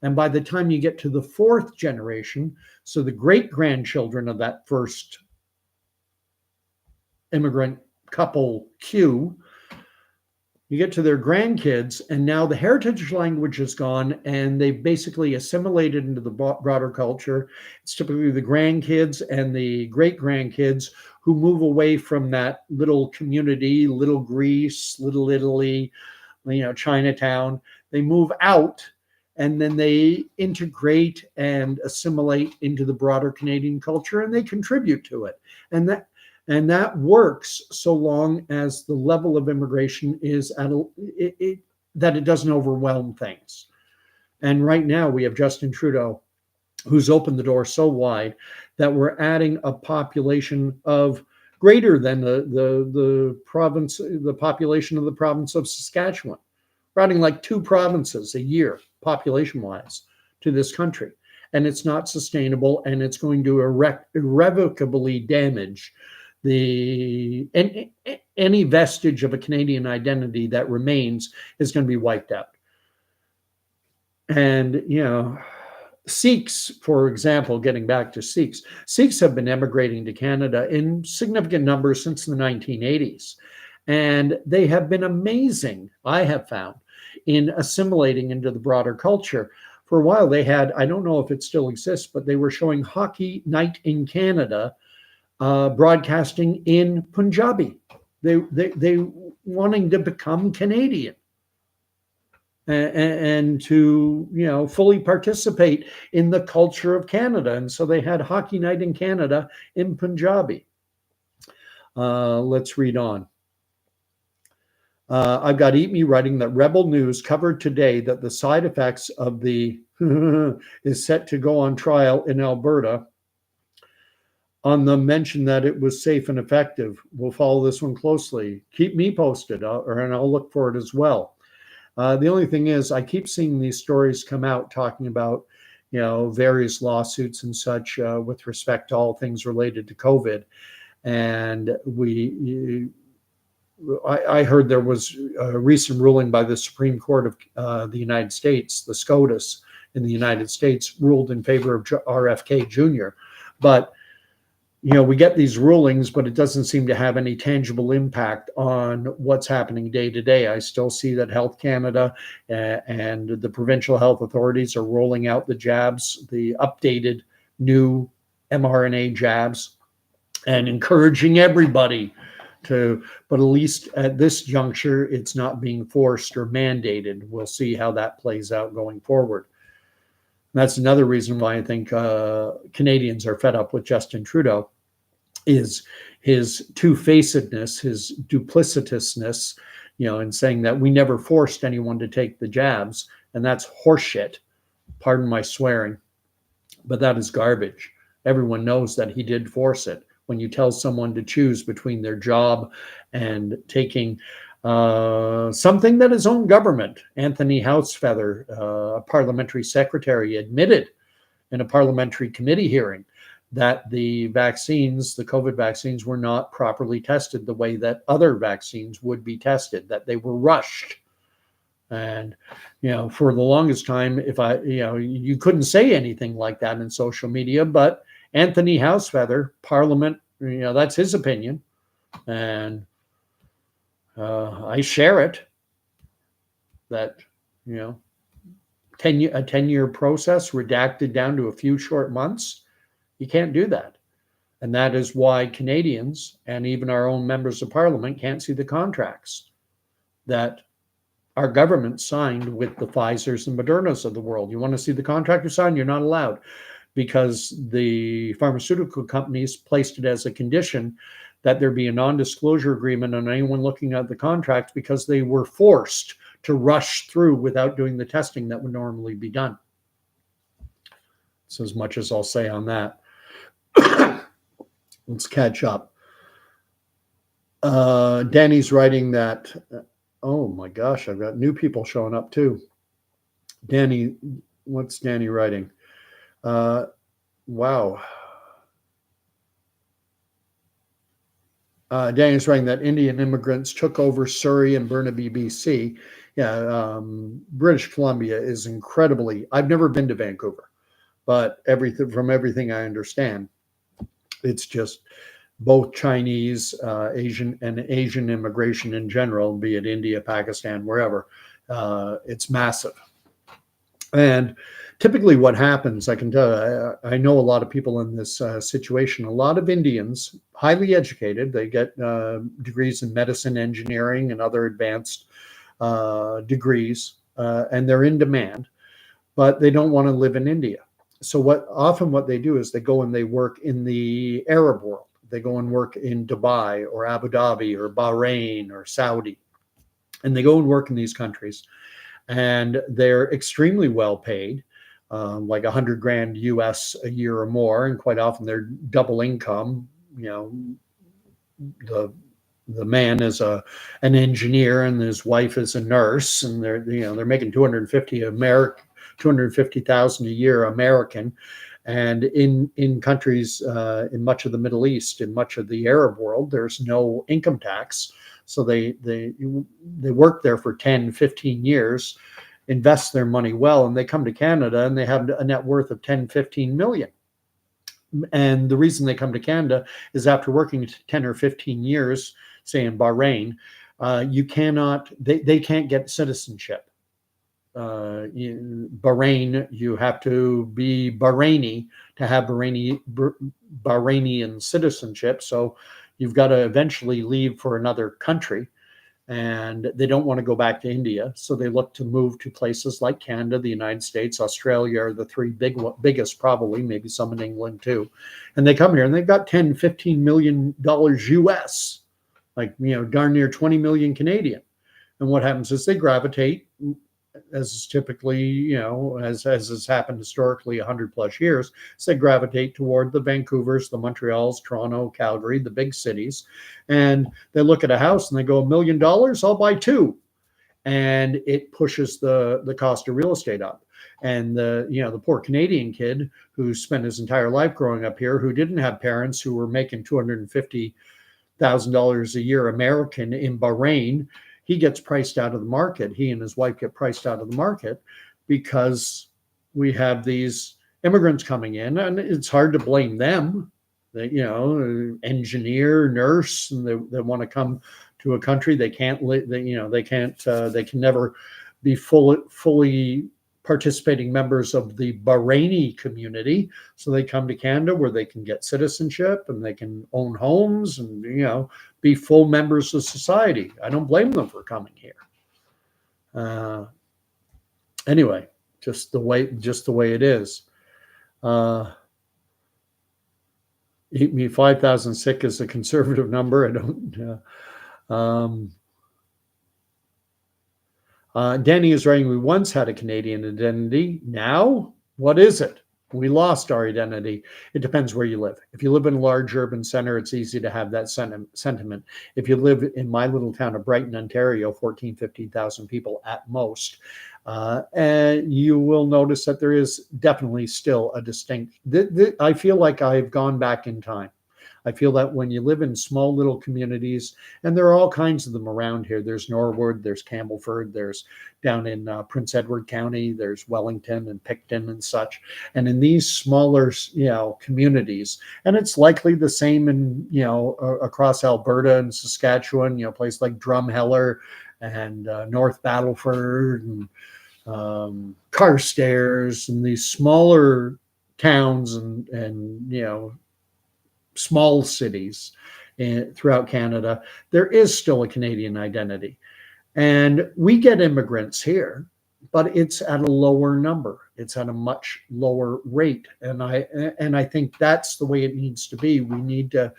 And by the time you get to the fourth generation, so the great-grandchildren of that first immigrant couple queue, you get to their grandkids, and now the heritage language is gone, and they've basically assimilated into the broader culture. It's typically the grandkids and the great-grandkids who move away from that little community, Little Greece, Little Italy, Chinatown. They move out, and then they integrate and assimilate into the broader Canadian culture, and they contribute to it. And that works so long as the level of immigration is that it doesn't overwhelm things. And right now we have Justin Trudeau, who's opened the door so wide that we're adding a population of greater than the population of the province of Saskatchewan. We're adding like 2 provinces a year, population-wise, to this country. And it's not sustainable, and it's going to irrevocably damage any vestige of a Canadian identity that remains is going to be wiped out. And, Sikhs, for example, getting back to Sikhs have been emigrating to Canada in significant numbers since the 1980s. And they have been amazing, I have found, in assimilating into the broader culture. For a while, they had, I don't know if it still exists, but they were showing Hockey Night in Canada, broadcasting in Punjabi. They wanting to become Canadian and to fully participate in the culture of Canada. And so they had Hockey Night in Canada in Punjabi. Let's read on. I've got Eat Me writing that Rebel News covered today that the side effects of the is set to go on trial in Alberta. On the mention that it was safe and effective. We'll follow this one closely. Keep me posted, and I'll look for it as well. The only thing is, I keep seeing these stories come out talking about, various lawsuits and such with respect to all things related to COVID. And I heard there was a recent ruling by the Supreme Court of the United States, the SCOTUS in the United States, ruled in favor of RFK Jr. But we get these rulings, but it doesn't seem to have any tangible impact on what's happening day to day. I still see that Health Canada and the provincial health authorities are rolling out the jabs, the updated new mRNA jabs, and encouraging everybody to, but at least at this juncture, it's not being forced or mandated. We'll see how that plays out going forward. That's another reason why I think Canadians are fed up with Justin Trudeau, is his two-facedness, his duplicitousness, in saying that we never forced anyone to take the jabs. And that's horseshit. Pardon my swearing, but that is garbage. Everyone knows that he did force it. When you tell someone to choose between their job and taking something that his own government, Anthony Housefeather, a parliamentary secretary, admitted in a parliamentary committee hearing that the vaccines, the COVID vaccines, were not properly tested the way that other vaccines would be tested, that they were rushed. And, for the longest time, you couldn't say anything like that in social media, but Anthony Housefeather, Parliament, that's his opinion. And I share it, that, a 10-year process redacted down to a few short months. You can't do that. And that is why Canadians and even our own members of Parliament can't see the contracts that our government signed with the Pfizers and Modernas of the world. You want to see the contract you signed? You're not allowed, because the pharmaceutical companies placed it as a condition that there be a non-disclosure agreement on anyone looking at the contract, because they were forced to rush through without doing the testing that would normally be done. So as much as I'll say on that. Let's catch up. Danny's writing that, oh my gosh, I've got new people showing up too. Danny, what's Danny writing? Wow. Danny's writing that Indian immigrants took over Surrey and Burnaby, BC. Yeah, British Columbia is incredibly, I've never been to Vancouver, but from everything I understand, it's just both Chinese, Asian immigration in general, be it India, Pakistan, wherever. It's massive. And typically what happens, I can tell you, I know a lot of people in this situation. A lot of Indians, highly educated, they get degrees in medicine, engineering, and other advanced degrees, and they're in demand, but they don't want to live in India. So what they do is they go and they work in the Arab world. They go and work in Dubai or Abu Dhabi or Bahrain or Saudi. And they go and work in these countries. And they're extremely well paid, like $100,000 US a year or more. And quite often they're double income. The man is an engineer and his wife is a nurse, and they're making $250,000 a year American. And in countries, in much of the Middle East, in much of the Arab world, there's no income tax. So they work there for 10, 15 years, invest their money well, and they come to Canada and they have a net worth of 10, 15 million. And the reason they come to Canada is after working 10 or 15 years, say in Bahrain, they can't get citizenship. Bahrain, you have to be Bahraini to have Bahrainian citizenship. So you've got to eventually leave for another country, and they don't want to go back to India. So they look to move to places like Canada, the United States, Australia are the three biggest, probably, maybe some in England too. And they come here and they've got $10, $15 million US, like, darn near 20 million Canadian. And what happens is they gravitate, as is typically, as has happened historically 100 plus years, so they gravitate toward the Vancouvers, the Montreals, Toronto, Calgary, the big cities. And they look at a house and they go, $1 million, I'll buy two. And it pushes the cost of real estate up. And the poor Canadian kid who spent his entire life growing up here, who didn't have parents who were making $250,000 a year American in Bahrain, he gets priced out of the market. He and his wife get priced out of the market because we have these immigrants coming in, and it's hard to blame them. They, engineer, nurse, and they want to come to a country they can't live. They can't. They can never be fully participating members of the Bahraini community. So they come to Canada where they can get citizenship and they can own homes and be full members of society. I don't blame them for coming here. Anyway, just the way it is. Me 5,000 sick is a conservative number. I don't. Danny is writing, we once had a Canadian identity. Now, what is it? We lost our identity. It depends where you live. If you live in a large urban center, it's easy to have that sentiment. If you live in my little town of Brighton, Ontario, 14,000, 15,000 people at most, and you will notice that there is definitely still a distinct, I feel like I've gone back in time. I feel that when you live in small little communities, and there are all kinds of them around here. There's Norwood, there's Campbellford, there's down in Prince Edward County, there's Wellington and Picton and such. And in these smaller, communities, and it's likely the same in, across Alberta and Saskatchewan, places like Drumheller and North Battleford and Carstairs and these smaller towns and small cities throughout Canada, there is still a Canadian identity. And we get immigrants here, but it's at a lower number. It's at a much lower rate. And I think that's the way it needs to be. We need to,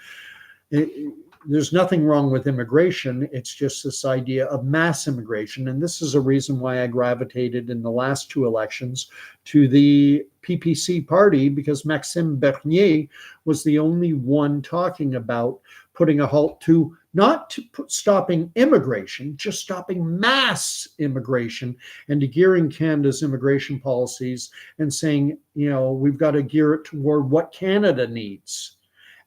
there's nothing wrong with immigration. It's just this idea of mass immigration. And this is a reason why I gravitated in the last two elections to the PPC party, because Maxime Bernier was the only one talking about putting a halt to, not to stopping immigration, just stopping mass immigration, and to gearing Canada's immigration policies and saying, we've got to gear it toward what Canada needs.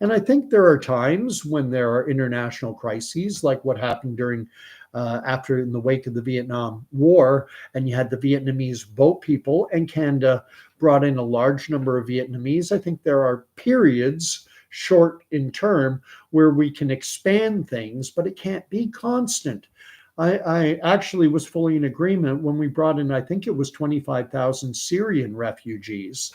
And I think there are times when there are international crises, like what happened during after in the wake of the Vietnam War, and you had the Vietnamese boat people, and Canada brought in a large number of Vietnamese. I think there are periods, short in term, where we can expand things, but it can't be constant. I actually was fully in agreement when we brought in, I think it was 25,000 Syrian refugees.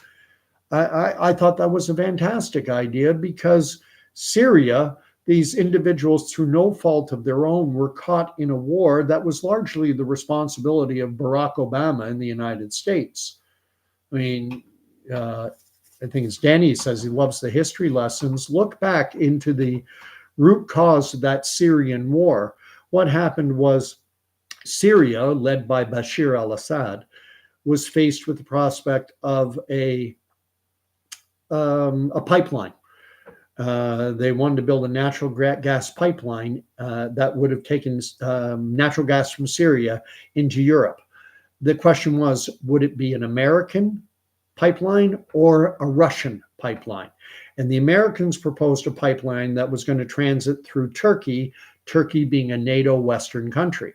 I thought that was a fantastic idea, because Syria, these individuals, through no fault of their own, were caught in a war that was largely the responsibility of Barack Obama in the United States. I mean, I think it's Danny says he loves the history lessons. Look back into the root cause of that Syrian war. What happened was Syria, led by Bashir al-Assad, was faced with the prospect of a pipeline. They wanted to build a natural gas pipeline that would have taken natural gas from Syria into Europe. The question was, would it be an American pipeline or a Russian pipeline? And the Americans proposed a pipeline that was going to transit through Turkey, Turkey being a NATO Western country.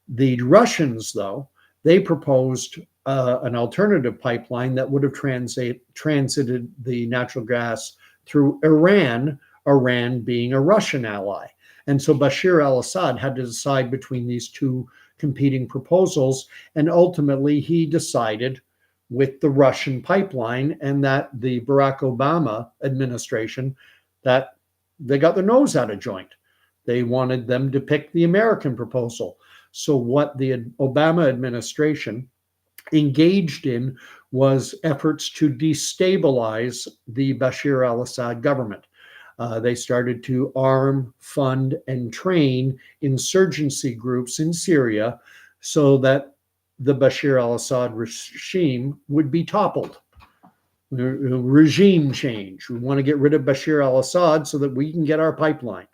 The Russians, though, they proposed an alternative pipeline that would have transited the natural gas through Iran, Iran being a Russian ally. And so Bashir al-Assad had to decide between these two competing proposals, and ultimately he decided with the Russian pipeline, and that the Barack Obama administration, that they got their nose out of joint. They wanted them to pick the American proposal. So what the Obama administration engaged in was efforts to destabilize the Bashir al-Assad government. They started to arm, fund, and train insurgency groups in Syria so that the Bashir al-Assad regime would be toppled. Regime change. We want to get rid of Bashir al-Assad so that we can get our pipeline.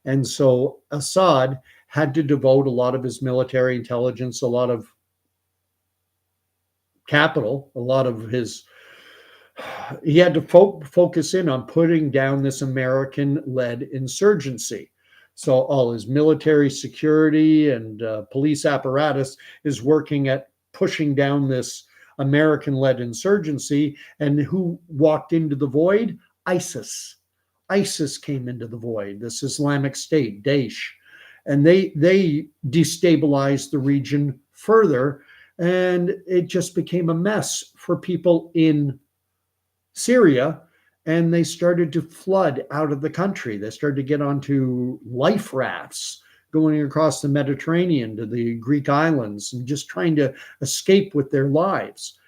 And so Assad had to devote a lot of his military intelligence, a lot of capital, a lot of his, he had to focus in on putting down this American-led insurgency. So all his military security and police apparatus is working at pushing down this American-led insurgency. And who walked into the void? ISIS. ISIS came into the void, this Islamic State, Daesh. And they destabilized the region further, and it just became a mess for people in Syria, and they started to flood out of the country. They started to get onto life rafts going across the Mediterranean to the Greek islands and just trying to escape with their lives.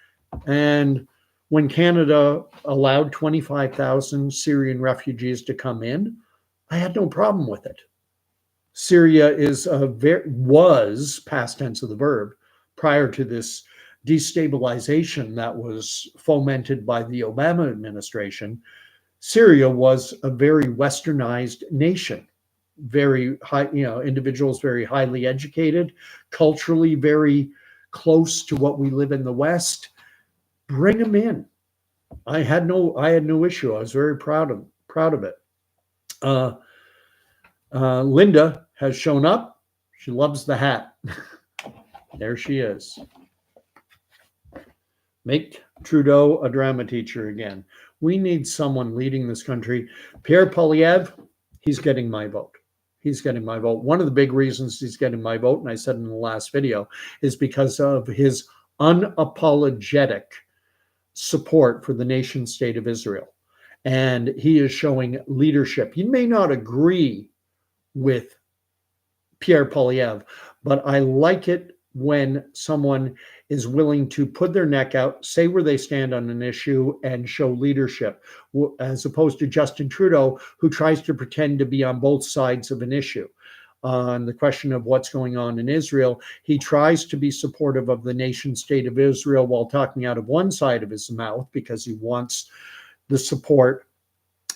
And when Canada allowed 25,000 Syrian refugees to come in, I had no problem with it. Syria was, past tense of the verb, prior to this destabilization that was fomented by the Obama administration. Syria was a very westernized nation, very high, individuals very highly educated, culturally very close to what we live in the West. Bring them in. I had no issue. I was very proud of it. Linda has shown up. She loves the hat. There she is. Make Trudeau a drama teacher again. We need someone leading this country. Pierre Poilievre, he's getting my vote. He's getting my vote. One of the big reasons he's getting my vote, and I said in the last video, is because of his unapologetic support for the nation state of Israel. And he is showing leadership. You may not agree with Pierre Poilievre, but I like it when someone is willing to put their neck out, say where they stand on an issue, and show leadership, as opposed to Justin Trudeau, who tries to pretend to be on both sides of an issue. On the question of what's going on in Israel, he tries to be supportive of the nation state of Israel while talking out of one side of his mouth because he wants the support.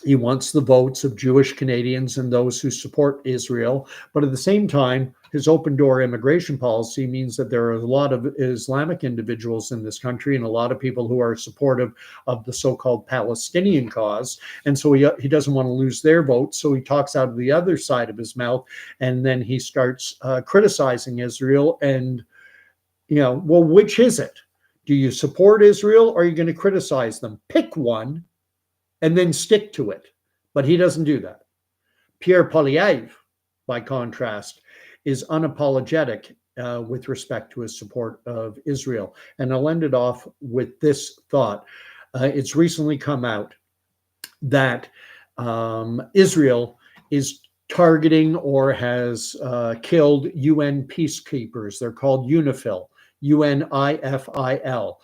He wants the votes of Jewish Canadians and those who support Israel. But at the same time, his open door immigration policy means that there are a lot of Islamic individuals in this country and a lot of people who are supportive of the so-called Palestinian cause. And so he doesn't want to lose their votes. So he talks out of the other side of his mouth, and then he starts criticizing Israel. And, well, which is it? Do you support Israel or are you going to criticize them? Pick one and then stick to it. But he doesn't do that. Pierre Poilievre, by contrast, is unapologetic with respect to his support of Israel. And I'll end it off with this thought. It's recently come out that Israel is targeting or has killed UN peacekeepers. They're called UNIFIL, UNIFIL,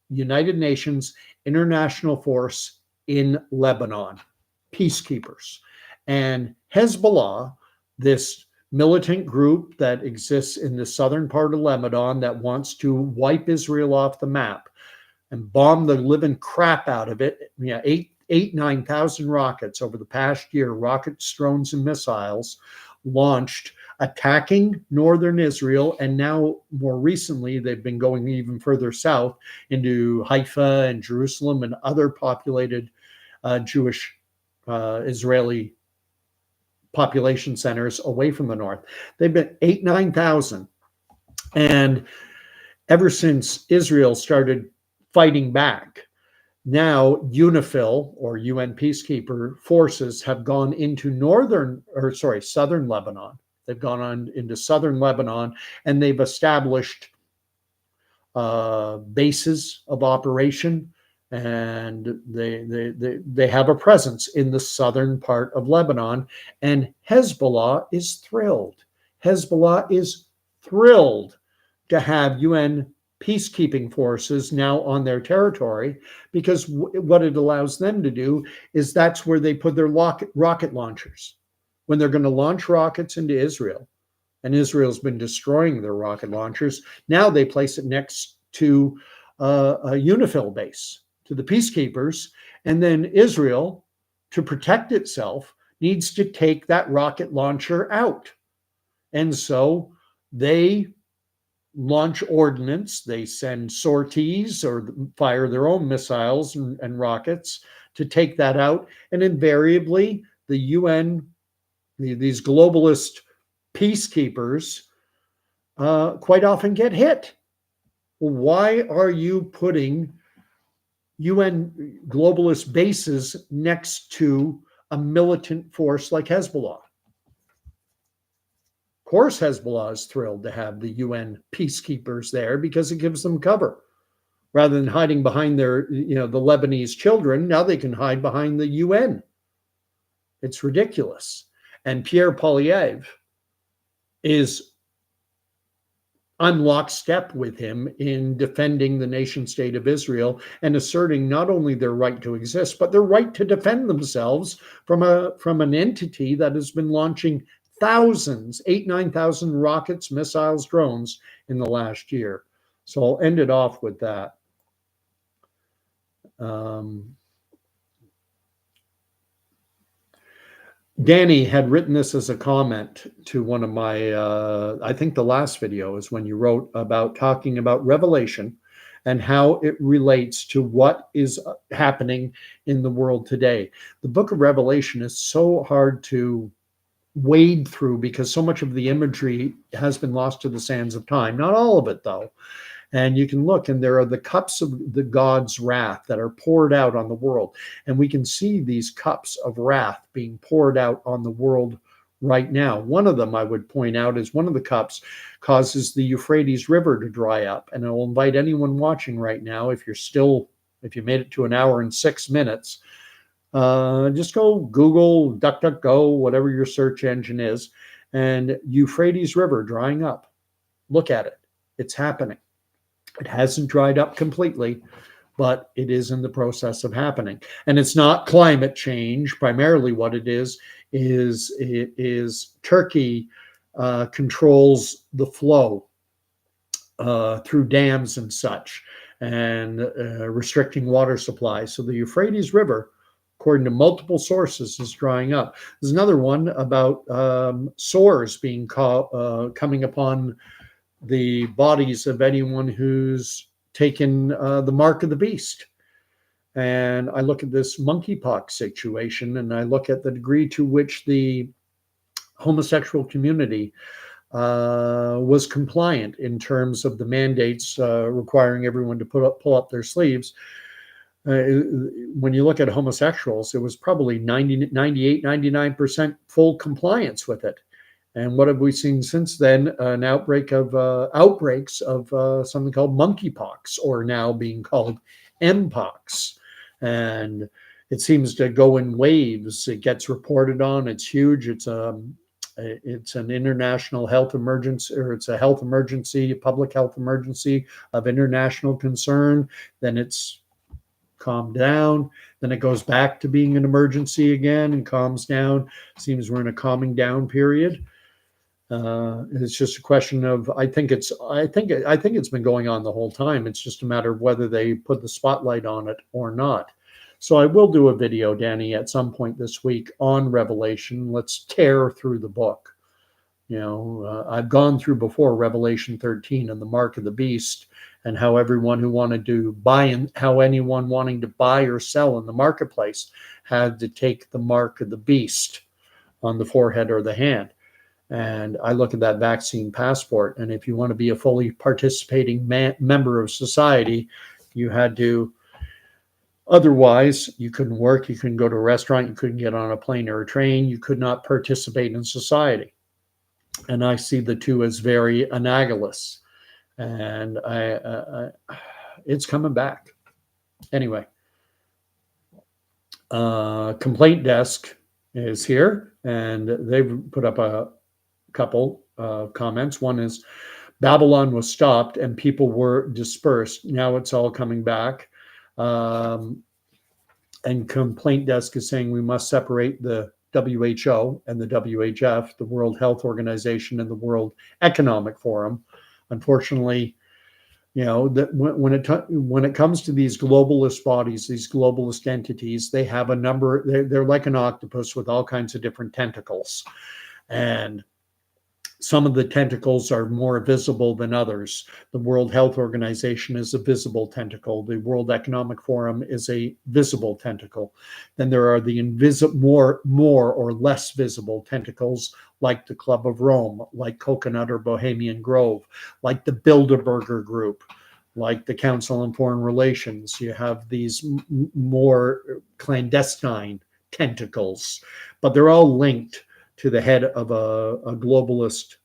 United Nations International Force in Lebanon, peacekeepers. And Hezbollah, this militant group that exists in the southern part of Lebanon that wants to wipe Israel off the map and bomb the living crap out of it, 9,000 rockets over the past year, rockets, drones, and missiles launched, attacking northern Israel, and now more recently they've been going even further south into Haifa and Jerusalem and other populated Jewish Israeli population centers away from the north. They've been 9,000, and ever since Israel started fighting back, now UNIFIL, or UN peacekeeper forces, have gone into southern Lebanon. They've gone on into southern Lebanon, and they've established bases of operation, and they have a presence in the southern part of Lebanon. And Hezbollah is thrilled. Hezbollah is thrilled to have UN peacekeeping forces now on their territory, because what it allows them to do is that's where they put their rocket launchers. When they're going to launch rockets into Israel, and Israel's been destroying their rocket launchers, now they place it next to a UNIFIL base, to the peacekeepers, and then Israel, to protect itself, needs to take that rocket launcher out. And so they launch ordnance, they send sorties or fire their own missiles and rockets to take that out. And invariably, the UN, these globalist peacekeepers, quite often get hit. Well, why are you putting UN globalist bases next to a militant force like Hezbollah? Of course, Hezbollah is thrilled to have the UN peacekeepers there because it gives them cover. Rather than hiding behind their, the Lebanese children, now they can hide behind the UN. It's ridiculous. And Pierre Poilievre is on lockstep with him in defending the nation state of Israel and asserting not only their right to exist, but their right to defend themselves from an entity that has been launching thousands, 9,000 rockets, missiles, drones in the last year. So I'll end it off with that. Danny had written this as a comment to one of my, I think the last video is when you wrote about talking about Revelation and how it relates to what is happening in the world today. The book of Revelation is so hard to wade through because so much of the imagery has been lost to the sands of time. Not all of it, though. And you can look, and there are the cups of the God's wrath that are poured out on the world. And we can see these cups of wrath being poured out on the world right now. One of them I would point out is one of the cups causes the Euphrates River to dry up. And I will invite anyone watching right now, if you made it to an hour and 6 minutes, just go Google, DuckDuckGo, whatever your search engine is, and Euphrates River drying up. Look at it. It's happening. It hasn't dried up completely, but it is in the process of happening. And it's not climate change. Primarily what it is Turkey controls the flow through dams and such, and restricting water supply. So the Euphrates River, according to multiple sources, is drying up. There's another one about sores being coming upon the bodies of anyone who's taken the mark of the beast. And I look at this monkeypox situation, and I look at the degree to which the homosexual community was compliant in terms of the mandates requiring everyone to pull up their sleeves. When you look at homosexuals, it was probably 98, 99% full compliance with it. And what have we seen since then? An outbreaks of something called monkeypox, or now being called Mpox. And it seems to go in waves. It gets reported on. It's huge. It's an international health emergency, or it's a health emergency, a public health emergency of international concern. Then it's calmed down. Then it goes back to being an emergency again and calms down. Seems we're in a calming down period. It's just a question of, I think it's been going on the whole time. It's just a matter of whether they put the spotlight on it or not. So I will do a video, Danny, at some point this week on Revelation. Let's tear through the book. I've gone through before Revelation 13 and the mark of the beast, and how everyone who wanted to buy, and how anyone wanting to buy or sell in the marketplace had to take the mark of the beast on the forehead or the hand. And I look at that vaccine passport, and if you want to be a fully participating member of society, you had to. Otherwise, you couldn't work, you couldn't go to a restaurant, you couldn't get on a plane or a train, you could not participate in society. And I see the two as very analogous, and it's coming back. Anyway, Complaint Desk is here, and they've put up a couple comments. One is, Babylon was stopped and people were dispersed. Now it's all coming back. And Complaint Desk is saying we must separate the WHO and the WHF, the World Health Organization, and the World Economic Forum. Unfortunately, that when it comes to these globalist bodies, these globalist entities, they have a number. They're like an octopus with all kinds of different tentacles, and some of the tentacles are more visible than others. The World Health Organization is a visible tentacle. The World Economic Forum is a visible tentacle. Then there are the invisible, more or less visible tentacles, like the Club of Rome, like Coconut or Bohemian Grove, like the Bilderberger Group, like the Council on Foreign Relations. You have these more clandestine tentacles, but they're all linked to the head of a globalist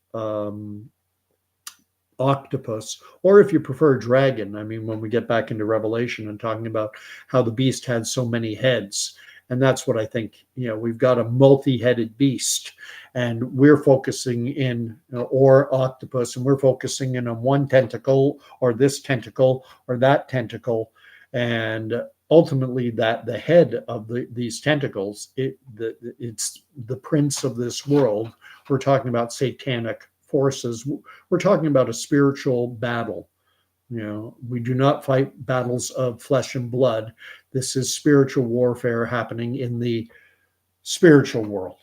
octopus, or if you prefer, dragon. I mean, when we get back into Revelation and talking about how the beast had so many heads. And that's what I think, we've got a multi-headed beast, and we're focusing in, or octopus, and we're focusing in on one tentacle, or this tentacle, or that tentacle. And ultimately, that the head of these tentacles, it's the prince of this world. We're talking about satanic forces. We're talking about a spiritual battle. We do not fight battles of flesh and blood. This is spiritual warfare happening in the spiritual world,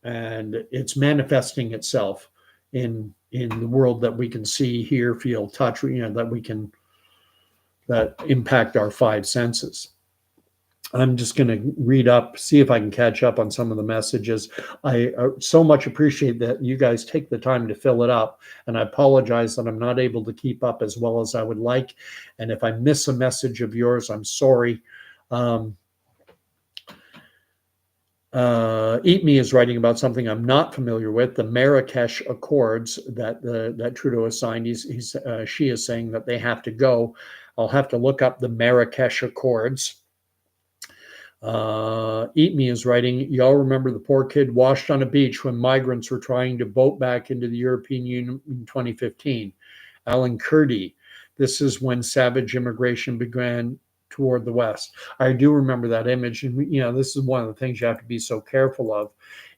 and it's manifesting itself in the world that we can see, hear, feel, touch. That impact our five senses. I'm just going to read up, see if I can catch up on some of the messages. I so much appreciate that you guys take the time to fill it up. And I apologize that I'm not able to keep up as well as I would like. And if I miss a message of yours, I'm sorry. Eat Me is writing about something I'm not familiar with, the Marrakesh Accords that Trudeau has signed. She is saying that they have to go. I'll have to look up the Marrakesh Accords. Eat Me is writing, y'all remember the poor kid washed on a beach when migrants were trying to boat back into the European Union in 2015. Alan Kurdi, this is when savage immigration began toward the West. I do remember that image. And, this is one of the things you have to be so careful of,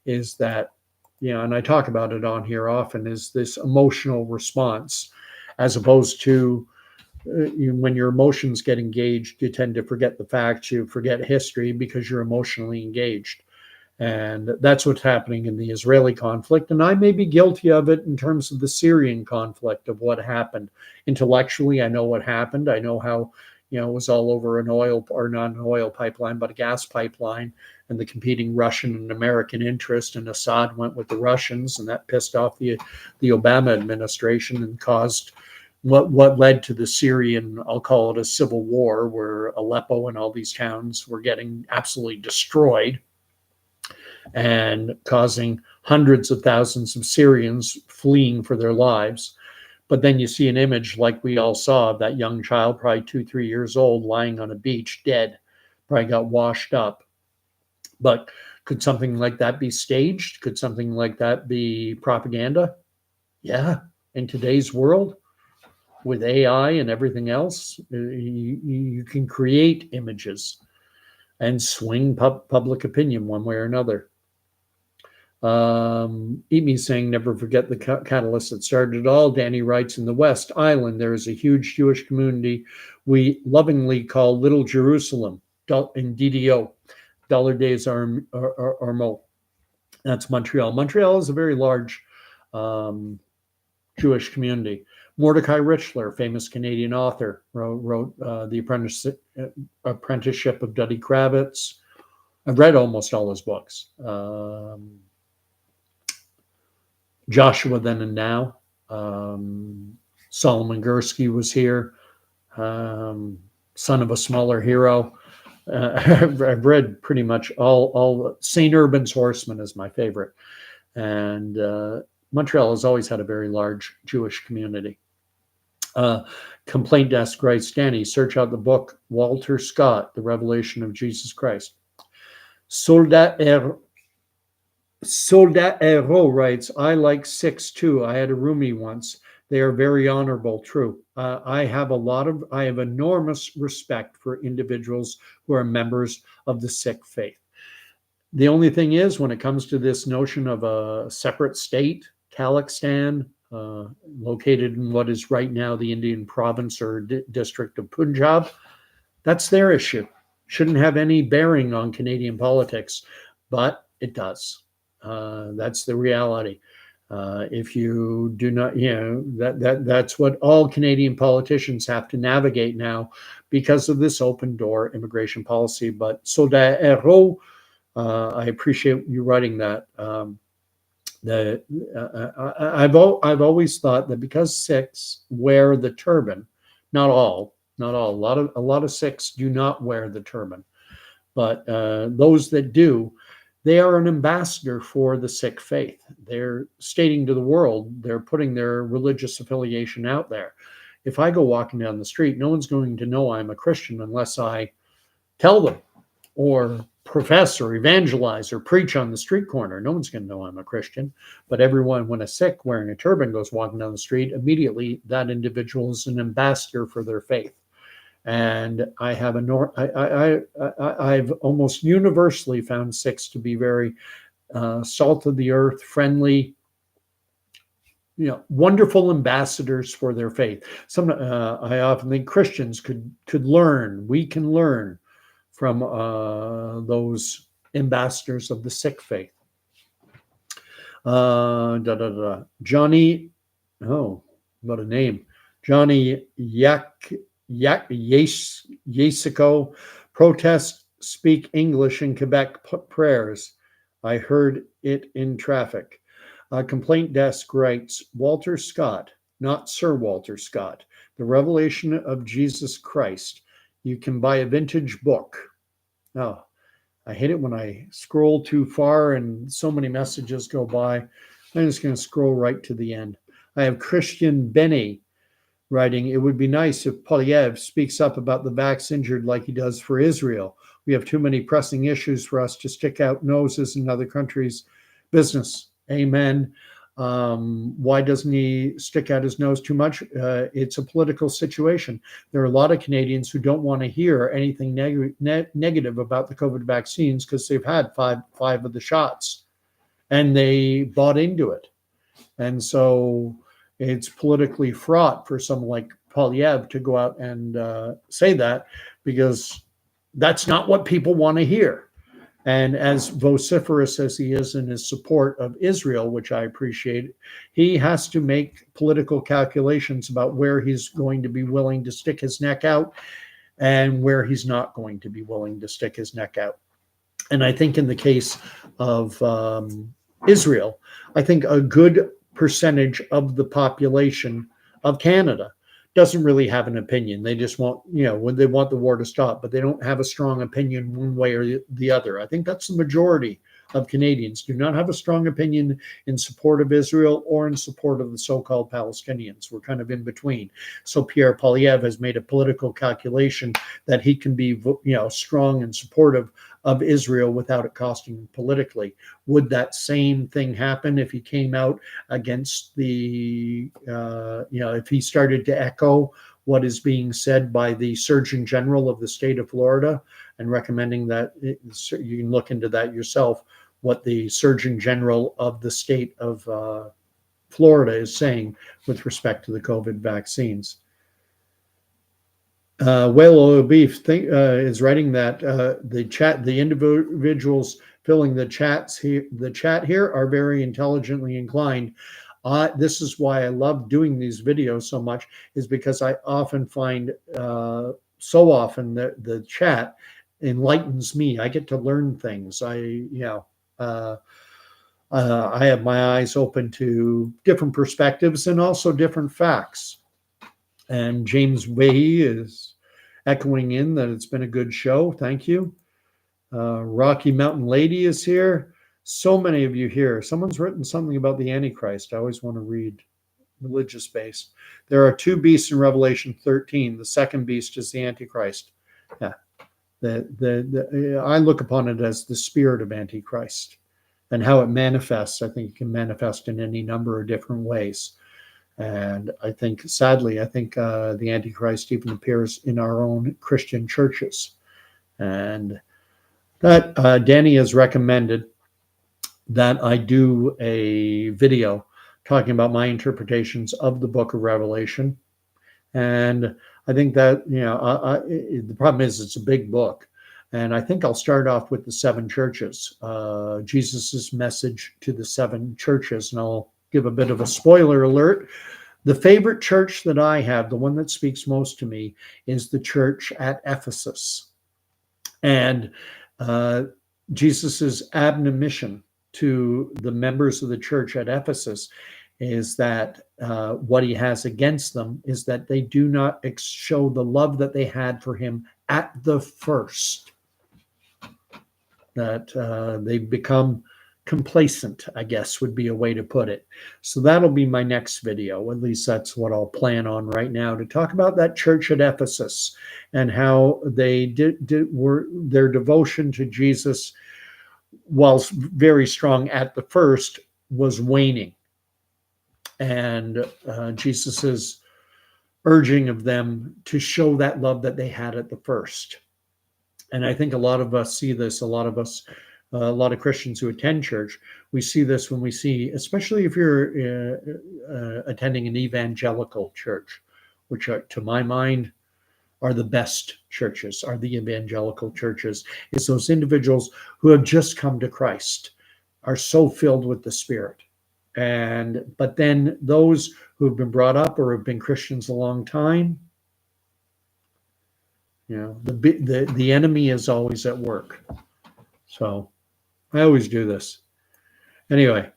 is that, and I talk about it on here often, is this emotional response, as opposed to, when your emotions get engaged, you tend to forget the facts, you forget history because you're emotionally engaged. And that's what's happening in the Israeli conflict. And I may be guilty of it in terms of the Syrian conflict, of what happened. Intellectually, I know what happened. I know how, it was all over an oil, or not an oil pipeline, but a gas pipeline, and the competing Russian and American interest. And Assad went with the Russians, and that pissed off the Obama administration and caused what led to the Syrian, I'll call it a civil war, where Aleppo and all these towns were getting absolutely destroyed, and causing hundreds of thousands of Syrians fleeing for their lives. But then you see an image like we all saw of that young child, probably 2-3 years old, lying on a beach, dead, probably got washed up. But could something like that be staged? Could something like that be propaganda? Yeah, in today's world, with AI and everything else, you can create images and swing public opinion one way or another. Eat Me saying, never forget the catalyst that started it all. Danny writes, in the West Island, there is a huge Jewish community we lovingly call Little Jerusalem, in DDO, Dollar Days Armo. That's Montreal. Montreal is a very large Jewish community. Mordecai Richler, famous Canadian author, wrote The Apprenticeship of Duddy Kravitz. I've read almost all his books. Joshua Then and Now. Solomon Gursky was here. Son of a Smaller Hero. I've read pretty much all. St. Urban's Horseman is my favorite. And Montreal has always had a very large Jewish community. Complaint Desk writes, Danny, search out the book Walter Scott, The Revelation of Jesus Christ. Soldat Hero writes, I like 6 too. I had a roomie once. They are very honorable. True. I have enormous respect for individuals who are members of the Sikh faith. The only thing is, when it comes to this notion of a separate state, Khalistan, located in what is right now the Indian province or district of Punjab, that's their issue. Shouldn't have any bearing on Canadian politics, but it does. That's the reality. If you do not, that's what all Canadian politicians have to navigate now because of this open door immigration policy. But Soldat Hero, I appreciate you writing that. I've always thought that because Sikhs wear the turban, not all, a lot of Sikhs do not wear the turban, but those that do, they are an ambassador for the Sikh faith. They're stating to the world, they're putting their religious affiliation out there. If I go walking down the street, no one's going to know I'm a Christian unless I tell them or profess or evangelize or preach on the street corner. No one's going to know I'm a Christian. But everyone, when a Sikh wearing a turban goes walking down the street, immediately that individual is an ambassador for their faith. And I've almost universally found Sikhs to be very salt of the earth, friendly, wonderful ambassadors for their faith. I often think Christians could learn. We can learn from those ambassadors of the Sikh faith. Johnny, what a name. Johnny Yesico, protest speak English in Quebec prayers. I heard it in traffic. Complaint desk writes, Walter Scott, not Sir Walter Scott, The Revelation of Jesus Christ. You can buy a vintage book. Oh, I hate it when I scroll too far and so many messages go by. I'm just going to scroll right to the end. I have Christian Benny writing, it would be nice if Polyev speaks up about the vax injured like he does for Israel. We have too many pressing issues for us to stick out noses in other countries' business. Amen. Why doesn't he stick out his nose too much? It's a political situation. There are a lot of Canadians who don't want to hear anything negative about the COVID vaccines because they've had five of the shots and they bought into it. And so it's politically fraught for someone like Polyev to go out and say that, because that's not what people want to hear. And as vociferous as he is in his support of Israel, which I appreciate, he has to make political calculations about where he's going to be willing to stick his neck out and where he's not going to be willing to stick his neck out. And I think in the case of Israel, I think a good percentage of the population of Canada doesn't really have an opinion. They just want, when they want the war to stop, but they don't have a strong opinion one way or the other. I think that's the majority of Canadians do not have a strong opinion in support of Israel or in support of the so-called Palestinians. We're kind of in between. So Pierre Poilievre has made a political calculation that he can be, strong and supportive of Israel without it costing him politically. Would that same thing happen if he came out against the, if he started to echo what is being said by the Surgeon General of the state of Florida and recommending that you can look into that yourself, what the Surgeon General of the state of Florida is saying with respect to the COVID vaccines. Whale Oil Beef is writing that the individuals filling the chat here are very intelligently inclined. This is why I love doing these videos so much, is because I often find so often the chat enlightens me. I get to learn things. I have my eyes open to different perspectives and also different facts. And James Way is echoing in that it's been a good show. Thank you. Rocky Mountain Lady is here. So many of you here. Someone's written something about the Antichrist. I always want to read religious based. There are two beasts in Revelation 13. The second beast is the Antichrist. Yeah. I look upon it as the spirit of Antichrist, and how it manifests. I think it can manifest in any number of different ways. And I think, sadly, the Antichrist even appears in our own Christian churches. And that Danny has recommended that I do a video talking about my interpretations of the book of Revelation. And I think that, the problem is it's a big book. And I think I'll start off with the seven churches, Jesus's message to the seven churches. And I'll give a bit of a spoiler alert. The favorite church that I have, the one that speaks most to me, is the church at Ephesus. And Jesus's admonition to the members of the church at Ephesus is that what he has against them is that they do not show the love that they had for him at the first. That they've become complacent, I guess would be a way to put it. So that'll be my next video. At least that's what I'll plan on right now, to talk about that church at Ephesus and how they were their devotion to Jesus, whilst very strong at the first, was waning. And Jesus's urging of them to show that love that they had at the first. And I think a lot of us see this, a lot of Christians who attend church, we see this when we see, especially if you're attending an evangelical church, which are, to my mind, are the best churches, are the evangelical churches. It's those individuals who have just come to Christ, are so filled with the Spirit. But then those who have been brought up or have been Christians a long time, you know, the enemy is always at work. So I always do this. Anyway,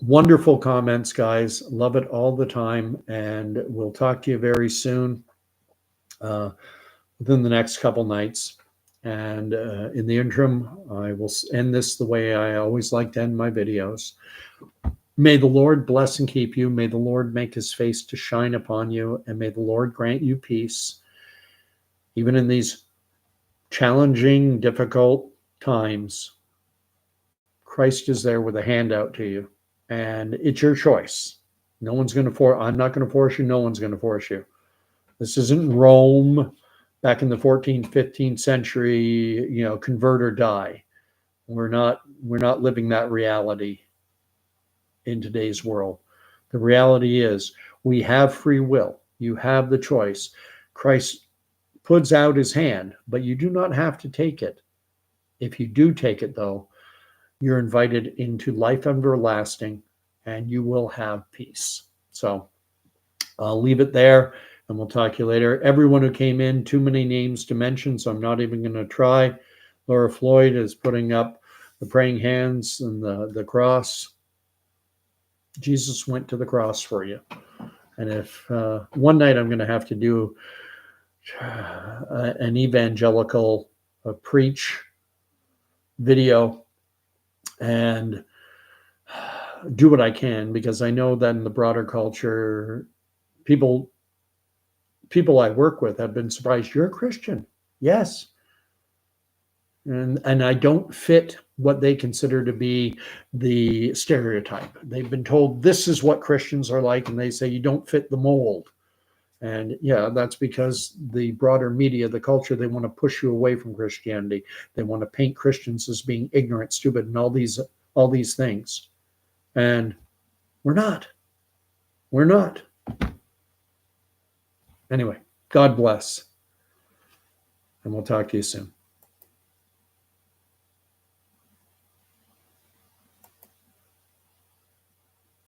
wonderful comments, guys. Love it all the time. And we'll talk to you very soon, within the next couple nights. And in the interim, I will end this the way I always like to end my videos. May the Lord bless and keep you. May the Lord make his face to shine upon you. And may the Lord grant you peace, even in these challenging, difficult times. Christ is there with a hand out to you. And it's your choice. No one's going to force. I'm not going to force you. No one's going to force you. This isn't Rome back in the 14th, 15th century, you know, convert or die. We're not living that reality in today's world. The reality is we have free will. You have the choice. Christ puts out his hand, but you do not have to take it. If you do take it, though, you're invited into life everlasting, and you will have peace. So I'll leave it there, and we'll talk to you later. Everyone who came in, too many names to mention, so I'm not even going to try. Laura Floyd is putting up the praying hands and the cross. Jesus went to the cross for you. And if one night I'm going to have to do an evangelical preach video and do what I can, because I know that in the broader culture, people I work with have been surprised. You're a Christian. Yes. And I don't fit what they consider to be the stereotype. They've been told this is what Christians are like, and they say you don't fit the mold. And yeah, that's because the broader media, the culture, they want to push you away from Christianity. They want to paint Christians as being ignorant, stupid, and all these things. And we're not. We're not. Anyway, God bless. And we'll talk to you soon.